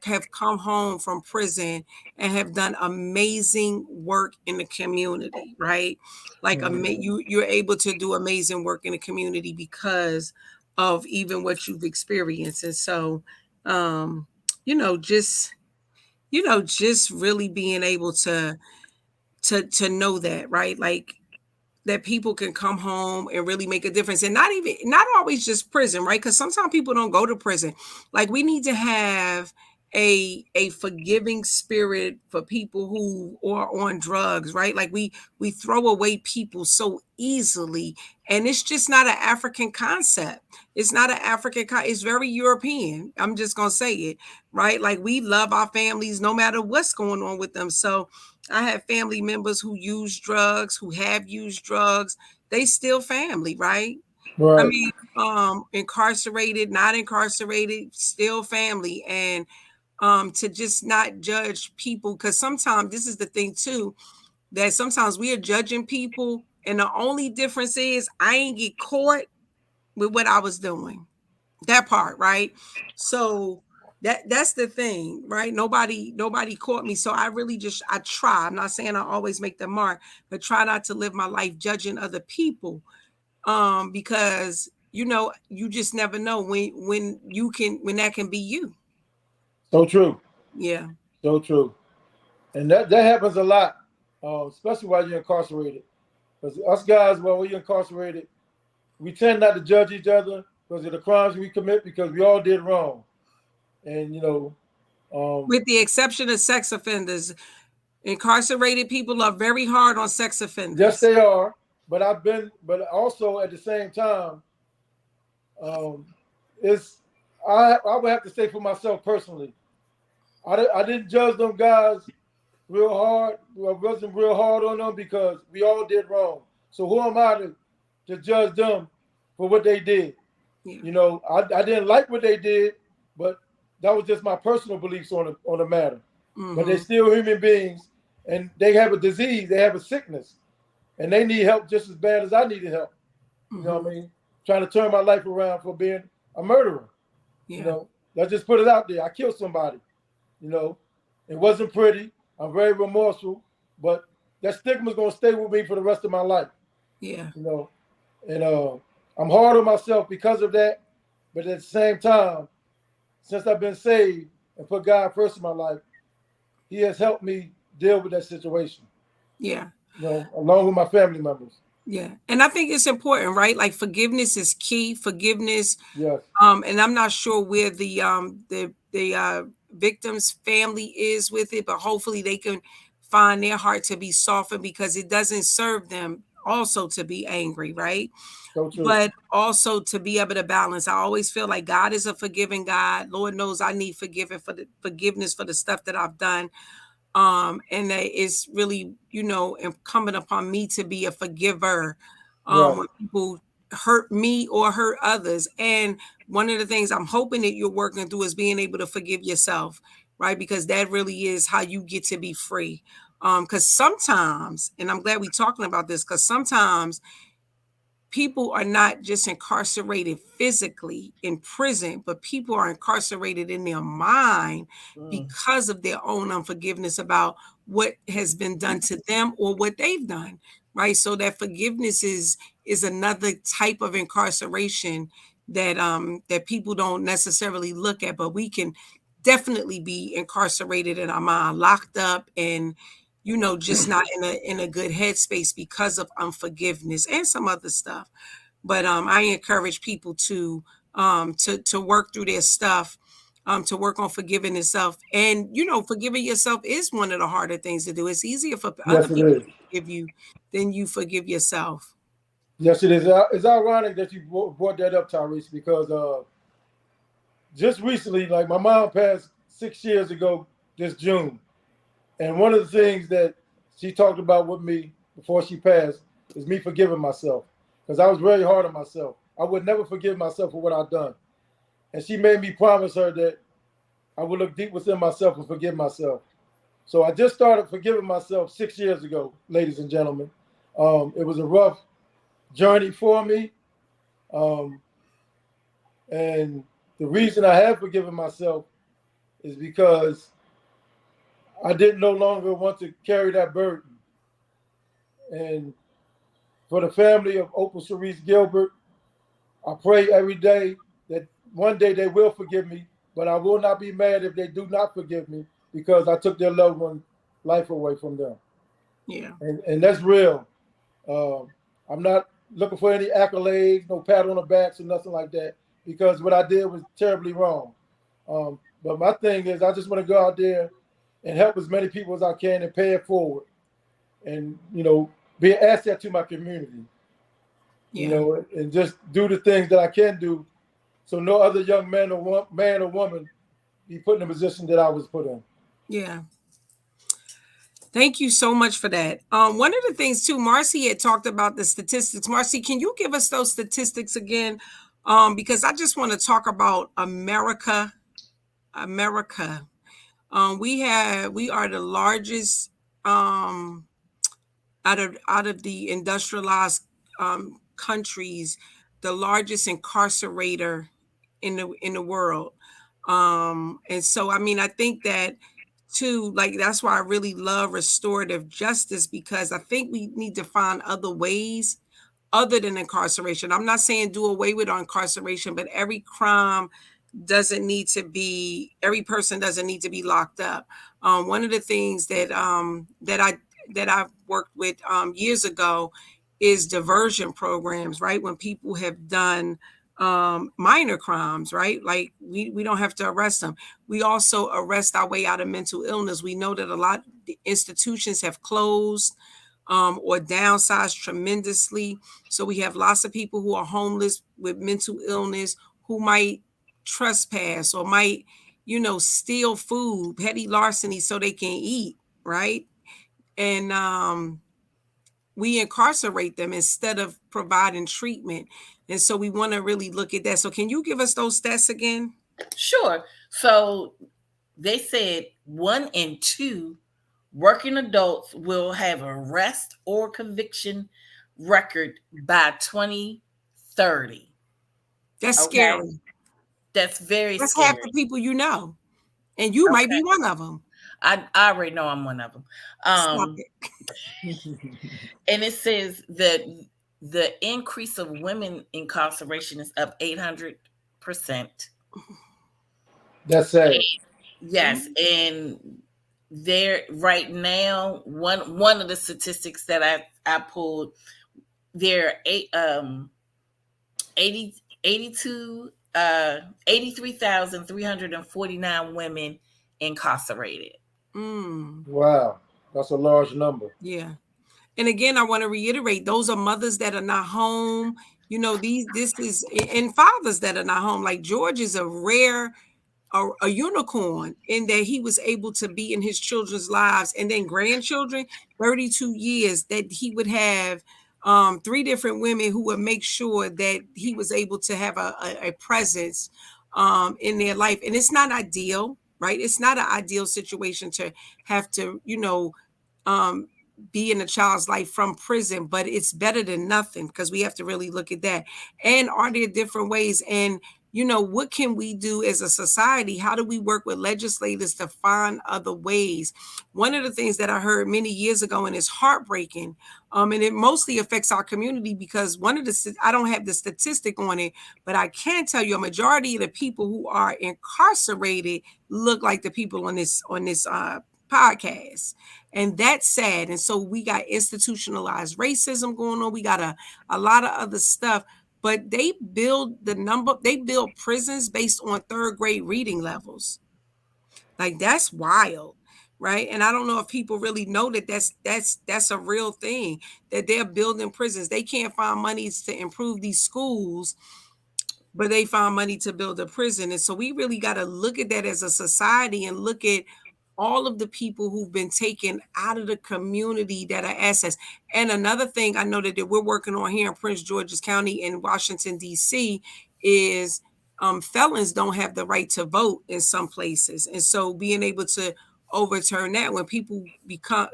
have come home from prison and have done amazing work in the community, right? Like you're able to do amazing work in the community because of even what you've experienced. And so you know, just just really being able to know that, right? Like that people can come home and really make a difference, and not always just prison, right? Because sometimes people don't go to prison. Like we need to have a forgiving spirit for people who are on drugs, right? Like we throw away people so easily, and it's just not an African concept. It's not an it's very European. I'm just gonna say it, right? Like we love our families no matter what's going on with them. So I have family members who use drugs, who have used drugs. They still family, right? I Right. mean, incarcerated, not incarcerated, still family. And to just not judge people, because sometimes this is the thing too, that sometimes we are judging people, and the only difference is I ain't get caught with what I was doing. That part, right? So that's the thing, right? Nobody caught me. So I really I try. I'm not saying I always make the mark, but try not to live my life judging other people. Because you just never know when that can be you. So true. Yeah. So true. And that happens a lot, especially while you're incarcerated. Because us guys, while we're incarcerated, we tend not to judge each other because of the crimes we commit, because we all did wrong. And With the exception of sex offenders, incarcerated people are very hard on sex yes, offenders. they are. But but also at the same time, it's I would have to say for myself personally, I didn't judge them guys real hard. I wasn't real hard on them because we all did wrong. So who am I to judge them for what they did? Yeah. I didn't like what they did, but that was just my personal beliefs on the matter. Mm-hmm. But they're still human beings, and they have a disease, they have a sickness, and they need help just as bad as I needed help. You know what I mean? Trying to turn my life around for being a murderer. Yeah. Let's just put it out there. I killed somebody. It wasn't pretty. I'm very remorseful, but that stigma's gonna stay with me for the rest of my life. Yeah. And I'm hard on myself because of that. But at the same time, since I've been saved and put God first in my life, He has helped me deal with that situation. Yeah. Along with my family members. Yeah. And I think it's important, right? Like forgiveness is key. Forgiveness. Yes. And I'm not sure where the victim's family is with it, but hopefully they can find their heart to be softened, because it doesn't serve them also to be angry, right? So true. But also to be able to balance. I always feel like God is a forgiving God. Lord knows I need forgiveness for the stuff that I've done. And that it's really, incumbent upon me to be a forgiver when people hurt me or hurt others. And one of the things I'm hoping that you're working through is being able to forgive yourself, right? Because that really is how you get to be free. Because sometimes, and I'm glad we're talking about this, because sometimes people are not just incarcerated physically in prison, but people are incarcerated in their mind because of their own unforgiveness about what has been done to them or what they've done, right? So that forgiveness is another type of incarceration that that people don't necessarily look at, but we can definitely be incarcerated in our mind, locked up, and just not in a good headspace because of unforgiveness and some other stuff. But I encourage people to work through their stuff, to work on forgiving themselves. And forgiving yourself is one of the harder things to do. It's easier for other people to forgive you than you forgive yourself. Yes, it is. It's ironic that you brought that up, Tyreese, because just recently, like my mom passed 6 years ago this June. And one of the things that she talked about with me before she passed is me forgiving myself, because I was very hard on myself. I would never forgive myself for what I've done. And she made me promise her that I would look deep within myself and forgive myself. So I just started forgiving myself 6 years ago, ladies and gentlemen. It was a rough journey for me. Um, and the reason I have forgiven myself is because I didn't no longer want to carry that burden. And for the family of Opal Cerise Gilbert, I pray every day that one day they will forgive me, but I will not be mad if they do not forgive me because I took their loved one life away from them. Yeah. And that's real. I'm not looking for any accolades, no pat on the backs or nothing like that, because what I did was terribly wrong. But my thing is, I just want to go out there and help as many people as I can and pay it forward, and be an asset to my community. Yeah. And just do the things that I can do, so no other young man or woman be put in the position that I was put in. Yeah. Thank you so much for that. One of the things too, Marcy had talked about the statistics. Marcy, can you give us those statistics again? Because I just want to talk about America. America. We are the largest out of the industrialized countries, the largest incarcerator in the world. And so, I mean, I think that too, like that's why I really love restorative justice, because I think we need to find other ways other than incarceration. I'm not saying do away with incarceration, but every person doesn't need to be locked up. One of the things that I've worked with years ago is diversion programs, right? When people have done minor crimes, right? Like we don't have to arrest them. We also arrest our way out of mental illness. We know that a lot of institutions have closed or downsized tremendously. So we have lots of people who are homeless with mental illness who might trespass or might, steal food, petty larceny so they can eat, right? And we incarcerate them instead of providing treatment. And so we want to really look at that. So can you give us those stats again? Sure. So they said 1 in 2 working adults will have arrest or conviction record by 2030. That's Okay. scary. That's very That's scary. half the people you know. And you might be one of them. I already know I'm one of them. Stop it. And it says that the increase of women incarceration is up 800%. That's sad. Yes, and there right now, one of the statistics that I pulled, there are 83,349 women incarcerated. Wow, that's a large number. Yeah. And again, I want to reiterate, those are mothers that are not home. And fathers that are not home. Like George is a unicorn in that he was able to be in his children's lives, and then grandchildren, 32 years that he would have 3 different women who would make sure that he was able to have a presence in their life. And it's not ideal, right? It's not an ideal situation to have to, be in a child's life from prison, but it's better than nothing, because we have to really look at that. And are there different ways? And what can we do as a society? How do we work with legislators to find other ways? One of the things that I heard many years ago, and it's heartbreaking, and it mostly affects our community, because I don't have the statistic on it, but I can tell you a majority of the people who are incarcerated look like the people on this podcast. And that's sad. And so we got institutionalized racism going on. We got a lot of other stuff. But they build prisons based on 3rd grade reading levels. Like, that's wild, right? And I don't know if people really know that that's a real thing, that they're building prisons. They can't find money to improve these schools, but they found money to build a prison. And so we really got to look at that as a society and look at all of the people who've been taken out of the community that are assets. And another thing I know that we're working on here in Prince George's County in Washington, D.C. is felons don't have the right to vote in some places. And so being able to overturn that when people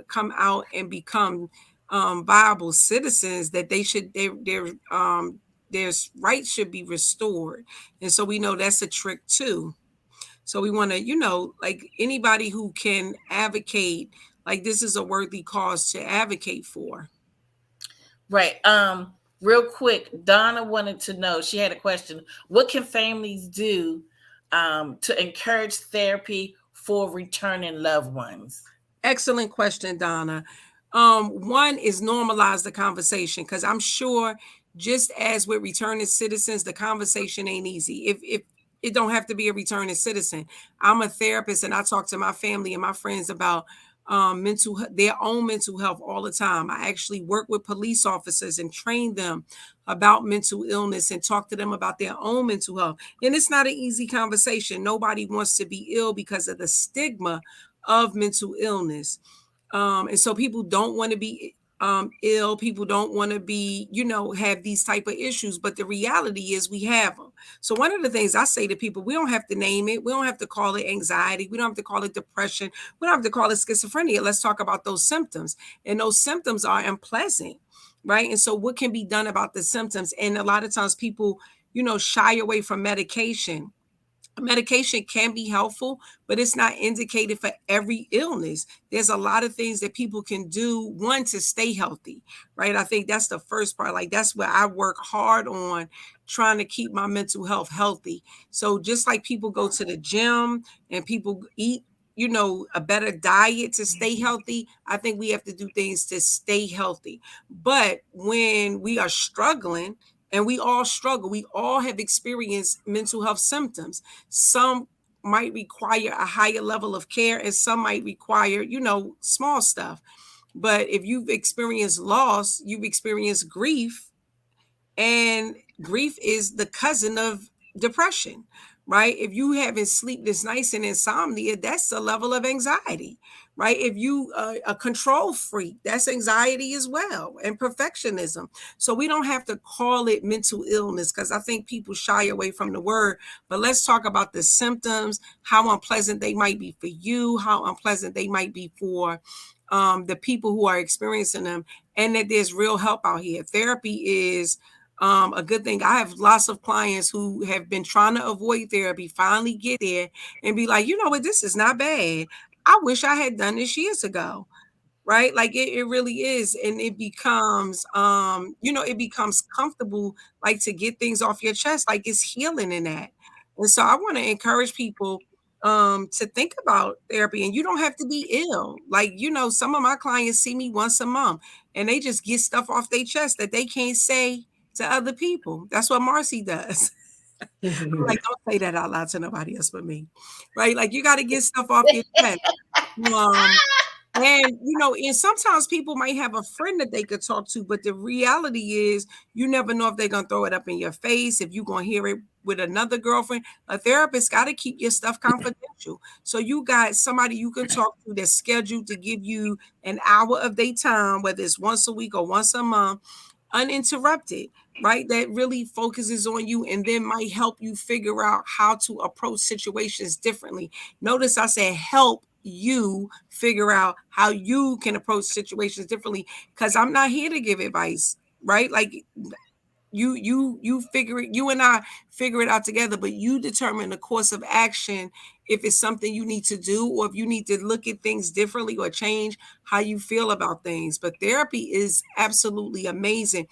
come out and become viable citizens, that their rights should be restored. And so we know that's a trick too. So we want to, like anybody who can advocate, like this is a worthy cause to advocate for. Right. Real quick, Donna wanted to know, she had a question. What can families do to encourage therapy for returning loved ones? Excellent question, Donna. One is normalize the conversation, because I'm sure just as with returning citizens, the conversation ain't easy. If it don't have to be a returning citizen. I'm a therapist and I talk to my family and my friends about their own mental health all the time. I actually work with police officers and train them about mental illness and talk to them about their own mental health. And it's not an easy conversation. Nobody wants to be ill because of the stigma of mental illness. And so people don't want to be ill. People don't want to be, have these type of issues. But the reality is we have them. So one of the things I say to people, we don't have to name it. We don't have to call it anxiety. We don't have to call it depression. We don't have to call it schizophrenia. Let's talk about those symptoms. And those symptoms are unpleasant, right? And so what can be done about the symptoms? And a lot of times people, shy away from medication. Medication can be helpful, but it's not indicated for every illness. There's a lot of things that people can do, one, to stay healthy, right? I think that's the first part. Like that's where I work hard on, trying to keep my mental health healthy. So just like people go to the gym and people eat, a better diet to stay healthy, I think we have to do things to stay healthy. But when we are struggling, and we all struggle, we all have experienced mental health symptoms. Some might require a higher level of care and some might require, small stuff. But if you've experienced loss, you've experienced grief, and grief is the cousin of depression, right? If you having sleepless nights and insomnia, that's a level of anxiety, right? If you a control freak, that's anxiety as well, and perfectionism. So we don't have to call it mental illness, because I think people shy away from the word. But let's talk about the symptoms, how unpleasant they might be for you, how unpleasant they might be for the people who are experiencing them, and that there's real help out here. Therapy is a good thing. I have lots of clients who have been trying to avoid therapy, finally get there and be like, you know what, this is not bad. I wish I had done this years ago. Right. Like it really is. And it becomes, it becomes comfortable, like to get things off your chest, like it's healing in that. And so I want to encourage people to think about therapy, and you don't have to be ill. Like, some of my clients see me once a month and they just get stuff off their chest that they can't say to other people. That's what Marcy does. Like, don't say that out loud to nobody else but me. Right. Like you got to get stuff off your chest. And and sometimes people might have a friend that they could talk to, but the reality is you never know if they're gonna throw it up in your face, if you're gonna hear it with another girlfriend. A therapist got to keep your stuff confidential. So you got somebody you can talk to that's scheduled to give you an hour of their time, whether it's once a week or once a month, uninterrupted, right? That really focuses on you and then might help you figure out how to approach situations differently. Notice I said help you figure out how you can approach situations differently, because I'm not here to give advice, right? Like you figure it, you and I figure it out together, but you determine the course of action, if it's something you need to do or if you need to look at things differently or change how you feel about things. But therapy is absolutely amazing.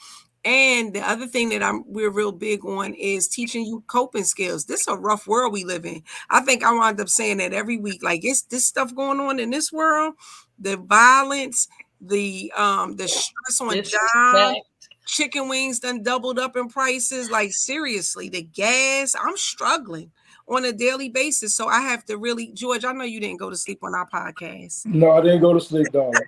And the other thing that we're real big on is teaching you coping skills. This is a rough world we live in. I think I wind up saying that every week. Like, it's this stuff going on in this world, the violence, the stress on jobs, chicken wings done doubled up in prices. Like, seriously, the gas, I'm struggling on a daily basis. So I have to really, George, I know you didn't go to sleep on our podcast. No, I didn't go to sleep, Donna.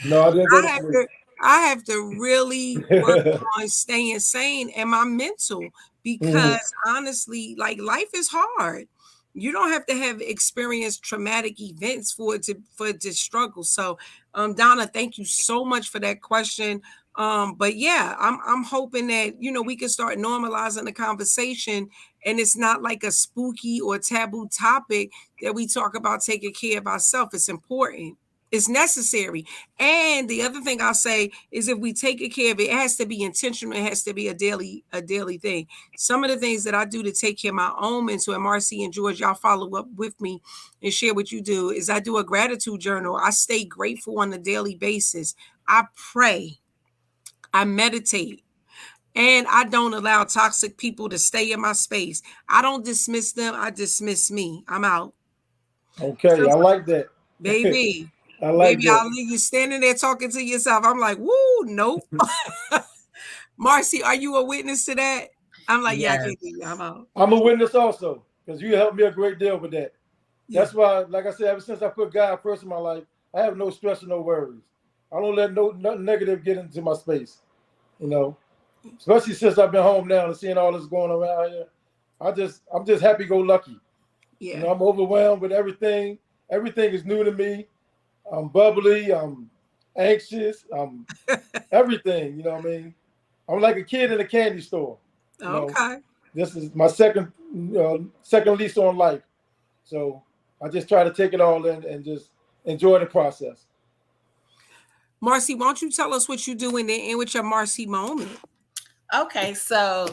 No, I didn't go to sleep. I have to really work on staying sane and my mental, because honestly, like, life is hard. You don't have to have experienced traumatic events for it to struggle. So, Donna, thank you so much for that question. But yeah, I'm hoping that, you know, we can start normalizing the conversation, and it's not like a spooky or taboo topic that we talk about taking care of ourselves. It's important. It's necessary. And the other thing I'll say is, if we take care of it, it has to be intentional. It has to be a daily thing. Some of the things that I do to take care of my own mental, and Marcy and George, y'all follow up with me and share what you do, is I do a gratitude journal. I stay grateful on a daily basis. I pray. I meditate, and I don't allow toxic people to stay in my space. I don't dismiss them. I dismiss me. I'm out. Okay, I like that. Baby, I like that. I'll leave you standing there talking to yourself. I'm like, woo, nope. Marcy, are you a witness to that? I'm like, yeah, I Yes. can't do you. I'm out. I'm a witness also, because you helped me a great deal with that. Yeah. That's why, like I said, ever since I put God first in my life, I have no stress and no worries. I don't let nothing negative get into my space. You know, especially since I've been home now and seeing all this going around here. I'm just happy go lucky. Yeah. You know, I'm overwhelmed with everything. Everything is new to me. I'm bubbly. I'm anxious. I'm everything. You know what I mean? I'm like a kid in a candy store. You know, Okay. this is my second lease on life. So I just try to take it all in and just enjoy the process. Marcy, why don't you tell us what you do in the end with your Marcy moment? Okay, so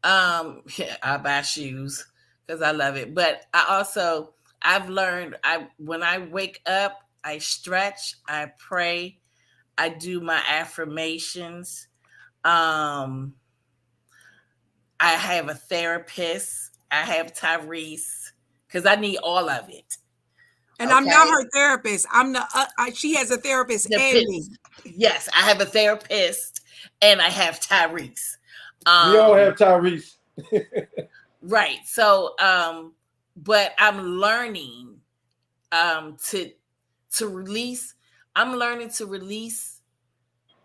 I buy shoes because I love it. But I've learned when I wake up, I stretch, I pray, I do my affirmations. Um I have a therapist. I have Tyreese because I need all of it. And I'm not Okay. her therapist. I'm the she has a therapist and me. Yes, I have a therapist and I have Tyreese. We all have Tyreese. Right. So but I'm learning to release. I'm learning to release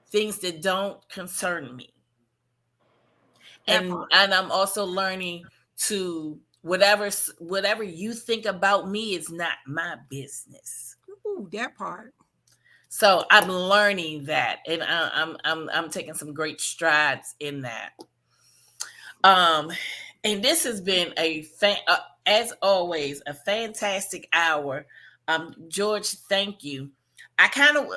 things that don't concern me. And I'm also learning to whatever you think about me is not my business. Ooh, that part. So I'm learning that, and I'm taking some great strides in that. And this has been as always, a fantastic hour. George, thank you. I kind of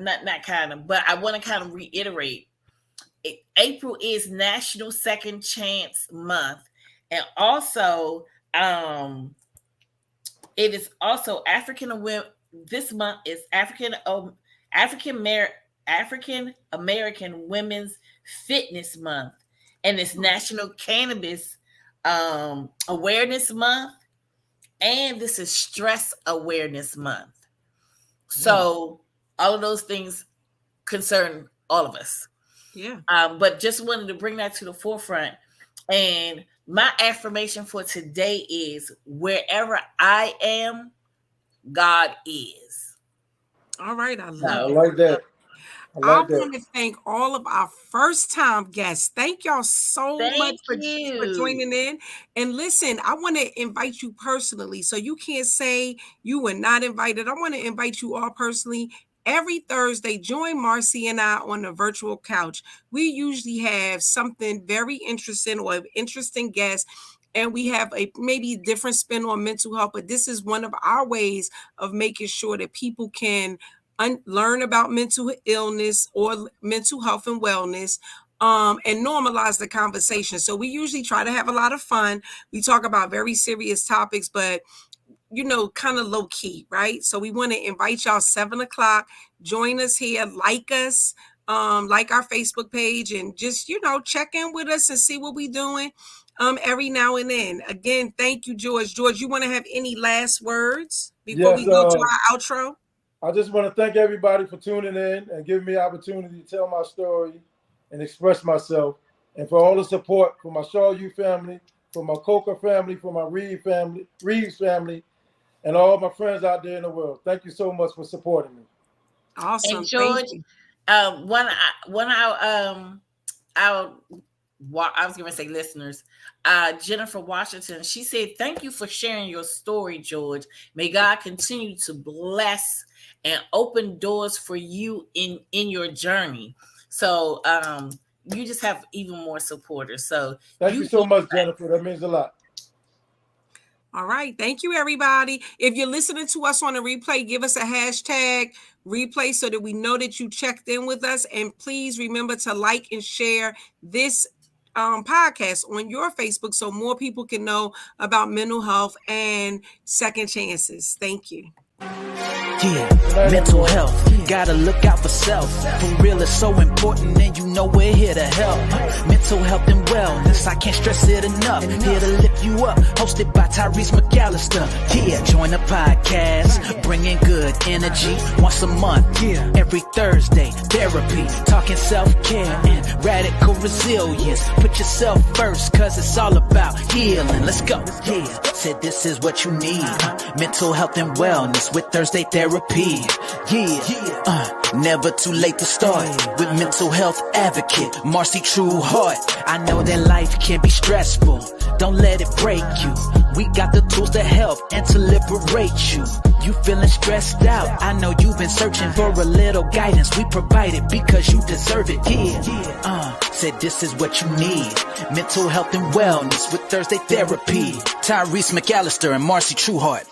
not kind of, but I want to kind of reiterate. April is National Second Chance Month, and also it is also This month is African American Women's Fitness Month, and it's National Cannabis Awareness Month, and this is Stress Awareness Month. So all of those things concern all of us. Yeah. But just wanted to bring that to the forefront. And my affirmation for today is, wherever I am, God is. All right. I I love it. like that. I want to thank all of our first-time guests. Thank y'all so much for joining in. And listen, I want to invite you personally. So you can't say you were not invited. I want to invite you all personally. Every Thursday, join Marcy and I on the virtual couch. We usually have something very interesting or an interesting guest, and we have a maybe different spin on mental health. But this is one of our ways of making sure that people can learn about mental illness or mental health and wellness, and normalize the conversation. So we usually try to have a lot of fun. We talk about very serious topics, but kind of low key, right? So we want to invite y'all 7:00. Join us here, like us, like our Facebook page, and just check in with us and see what we're doing every now and then. Again, thank you, George. George, you want to have any last words before we go to our outro? I just want to thank everybody for tuning in and giving me the opportunity to tell my story and express myself, and for all the support from my Shaw U family, from my Coker family, from my Reeves family, and all my friends out there in the world. Thank you so much for supporting me. Awesome. And George, I was going to say listeners, Jennifer Washington, she said, thank you for sharing your story, George. May God continue to bless and open doors for you in your journey. So you just have even more supporters. So thank you so much, Jennifer. That means a lot. All right. Thank you, everybody. If you're listening to us on a replay, give us a hashtag replay so that we know that you checked in with us. And please remember to like and share this podcast on your Facebook so more people can know about mental health and second chances. Thank you. Yeah, mental health, gotta look out for self. For real, it's so important, and you know we're here to help. Mental health and wellness, I can't stress it enough. Here to lift you up, hosted by Tyreese McAllister. Yeah, join the podcast, bringing good energy once a month. Yeah, every Thursday, therapy, talking self-care and radical resilience. Put yourself first, cause it's all about healing. Let's go. Yeah, said this is what you need. Mental health and wellness with Thursday therapy. Never too late to start with mental health advocate Marcy Trueheart. I know that life can be stressful, don't let it break you. We got the tools to help and to liberate you. You feeling stressed out, I know you've been searching for a little guidance. We provide it because you deserve it. Said this is what you need. Mental health and wellness with Thursday therapy. Tyreese McAllister and Marcy Trueheart.